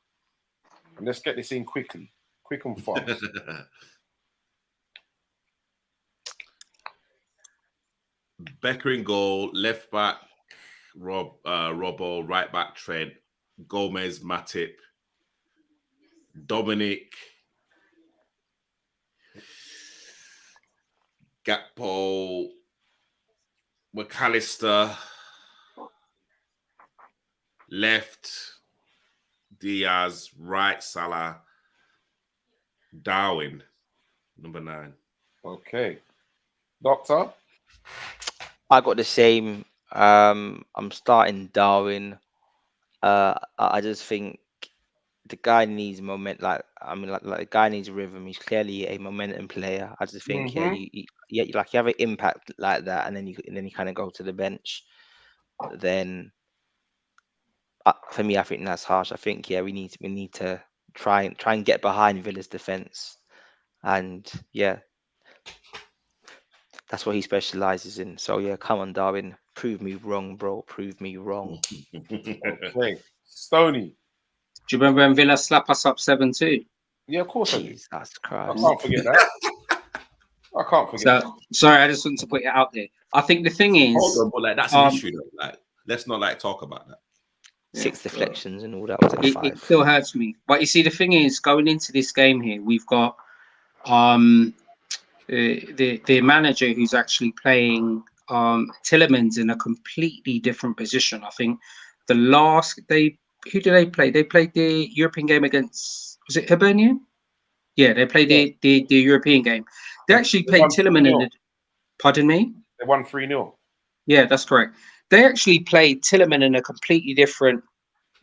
A: And let's get this in quickly. Quick and fast.
D: Becker in goal, left back, Robbo, right back, Trent, Gomez, Matip, Dominic, Gakpo, McAllister, left, Diaz, right, Salah, Darwin, number 9.
A: Okay. Doctor?
B: I got the same. I'm starting Darwin. I just think the guy needs moment. Like the guy needs rhythm. He's clearly a momentum player. I just think you have an impact like that, and then you kind of go to the bench. Then for me, I think that's harsh. I think we need to try and get behind Villa's defense, and that's what he specializes in. So come on, Darwin. Prove me wrong, bro. Prove me wrong.
A: Okay. Stoney.
C: Do you remember when Villa slapped us up 7-2?
A: Yeah, of course I do.
B: Jesus
A: I
B: Christ.
A: can't forget that. I can't forget that.
C: Sorry, I just want to put it out there. I think the thing is...
D: Hold on, but that's an issue, though. Like, let's not talk about that.
B: 6 deflections and all that was at 5.
C: It still hurts me. But you see, the thing is, going into this game here, we've got the manager who's actually playing Tillemans in a completely different position. I think who did they play? They played the European game against, was it Hibernian? Yeah, they played the European game. They actually played Tilleman in the... Pardon me?
A: They won 3-0.
C: Yeah, that's correct. They actually played Tilleman in a completely different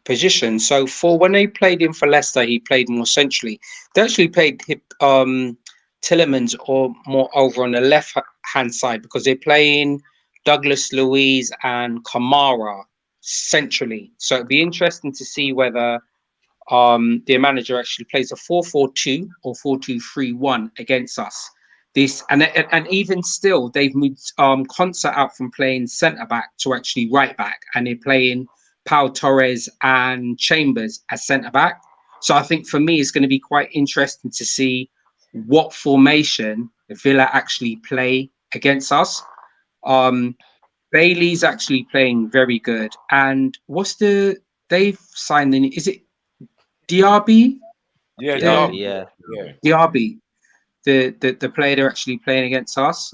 C: position. So when they played him for Leicester, he played more centrally. They actually played Tillemans or more over on the left-hand side because they're playing Douglas Luiz and Kamara centrally. So it'd be interesting to see whether their manager actually plays a 4-4-2 or 4-2-3-1 against us. And even still, they've moved Concert out from playing centre back to actually right back, and they're playing Pau Torres and Chambers as centre back. So I think for me, it's going to be quite interesting to see what formation Villa actually play against us. Bailey's actually playing very good. And they've signed in, is it Diaby?
A: Yeah,
C: Diaby. The player they're actually playing against us.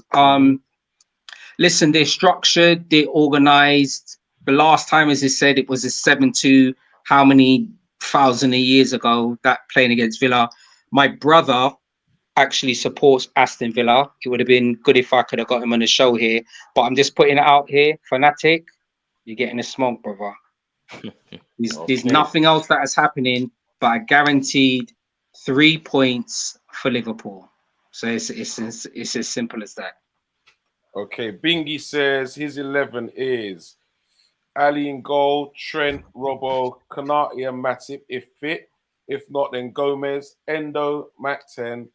C: Listen, they're structured, they're organized. The last time, as I said, it was a 7-2, how many thousand of years ago, that playing against Villa. My brother actually supports Aston Villa. It would have been good if I could have got him on the show here, but I'm just putting it out here. Fanatic, you're getting a smoke, brother. There's nothing else that is happening but a guaranteed 3 points for Liverpool. So it's as simple as that.
A: Okay, Bingy says his 11 is Ali in goal, Trent, Robbo, Konate and Matip if fit. If not, then Gomez, Endo, Mac 10,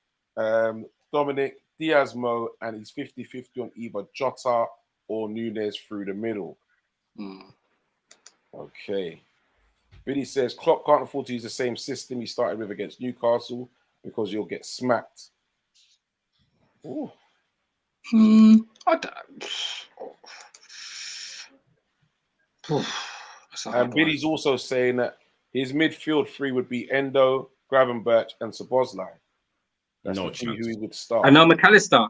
A: Dominic, Diaz-Mo, and he's 50-50 on either Jota or Nunez through the middle. Okay. Billy says Klopp can't afford to use the same system he started with against Newcastle because you'll get smacked. Ooh. And Billy's also saying that his midfield 3 would be Endo, Gravenberch, and Szoboszlai. That's
D: no
A: the
D: chance.
A: who he would start.
C: I know McAllister.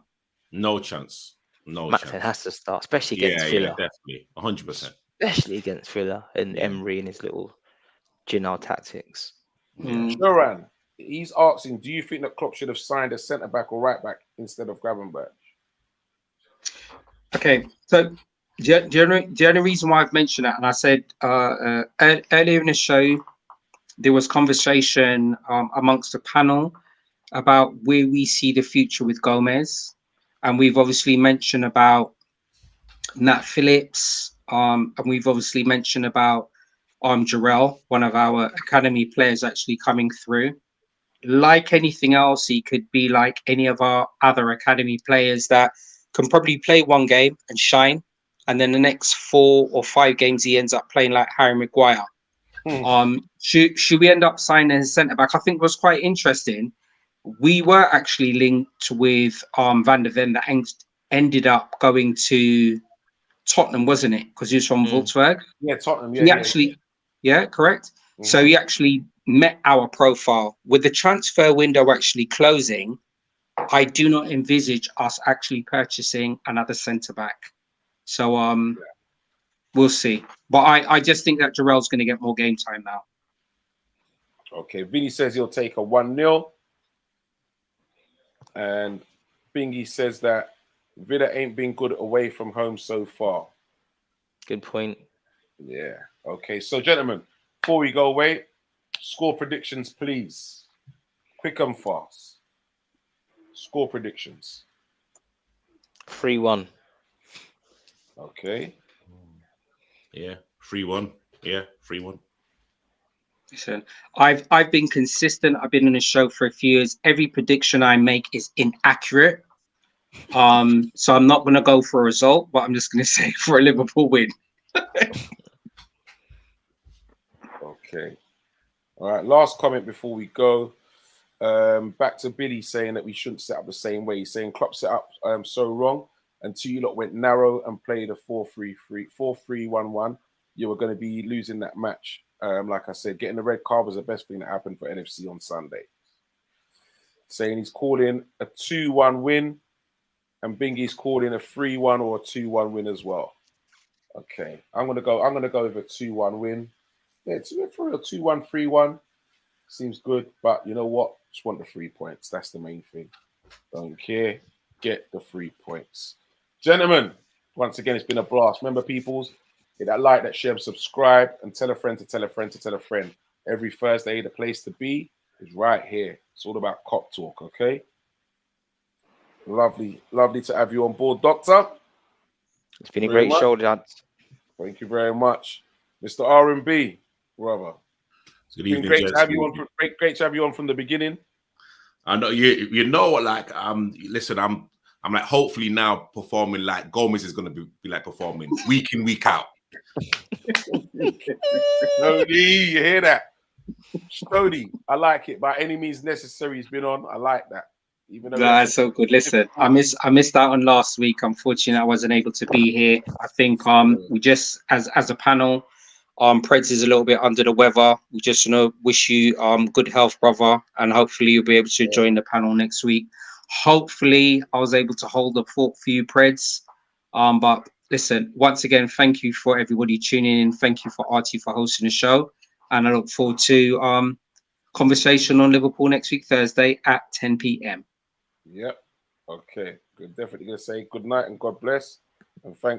D: No chance. No
B: Matt
D: chance.
B: has to start, especially against Villa.
D: Yeah, definitely. 100%.
B: Especially against Villa and Emery and his little Ginal tactics.
A: Joran. he's asking, do you think that Klopp should have signed a centre back or right back instead of Gravenberch?
C: Okay, so the only reason why I've mentioned that, and I said earlier in the show, there was conversation amongst the panel about where we see the future with Gomez, and we've obviously mentioned about Nat Phillips, and we've obviously mentioned about Jarrell, one of our academy players actually coming through. Like anything else, he could be like any of our other academy players that can probably play one game and shine, and then the next 4 or 5 games he ends up playing like Harry Maguire. Should we end up signing a centre back? I think was quite interesting. We were actually linked with Van der Ven that ended up going to Tottenham, wasn't it? Because he was from Wolfsburg.
A: Yeah, Tottenham.
C: Yeah, correct. So he actually met our profile. With the transfer window actually closing, I do not envisage us actually purchasing another centre back. So we'll see. But I just think that Jarrell's going to get more game time now.
A: Okay, Vinny says he'll take a 1-0. And Bingy says that Villa ain't been good away from home so far.
B: Good point.
A: Yeah. Okay, so gentlemen, before we go away, score predictions, please. Quick and fast. Score predictions.
B: 3-1.
A: Okay.
D: Yeah, 3-1. Yeah, 3-1.
C: Listen, I've been consistent. I've been on the show for a few years. Every prediction I make is inaccurate. So I'm not going to go for a result, but I'm just going to say for a Liverpool win.
A: Okay. All right. Last comment before we go. Back to Billy saying that we shouldn't set up the same way. He's saying Klopp set up so wrong, and you lot went narrow and played a 4-3-1-1. You were going to be losing that match. Like I said, getting the red card was the best thing that happened for LFC on Sunday. Saying he's calling a 2-1 win, and Bingy's calling a 3-1 or a 2-1 win as well. Okay, I'm gonna go with a 2-1 win. Yeah, for a 2-1, 3-1 seems good. But you know what? Just want the 3 points. That's the main thing. Don't care. Get the 3 points, gentlemen. Once again, it's been a blast. Remember, peoples, hit that like, that share, subscribe, and tell a friend to tell a friend to tell a friend. Every Thursday, the place to be is right here. It's all about Kop Talk, okay? Lovely to have you on board, Doctor.
B: It's been a great show, lads.
A: Thank you very much, Mr. R&B, brother.
D: Good evening,
A: great to have you on. Great to have you on from the beginning.
D: I know you know what, like listen, I'm like hopefully now performing like Gomez is gonna be like performing week in, week out.
A: Stody, you hear that? Stody, I like it. By any means necessary, he's been on. I like that. Even though
C: That's so good. Listen, I missed out on last week. Unfortunately, I wasn't able to be here. I think we just as a panel, Preds is a little bit under the weather. We just wish you good health, brother, and hopefully you'll be able to join the panel next week. Hopefully, I was able to hold the fort for you, Preds. But listen, once again, thank you for everybody tuning in. Thank you for Artie for hosting the show, and I look forward to conversation on Liverpool next week, Thursday at 10 p.m.
A: Yep. Okay. Good. Definitely gonna say good night and God bless, and thanks.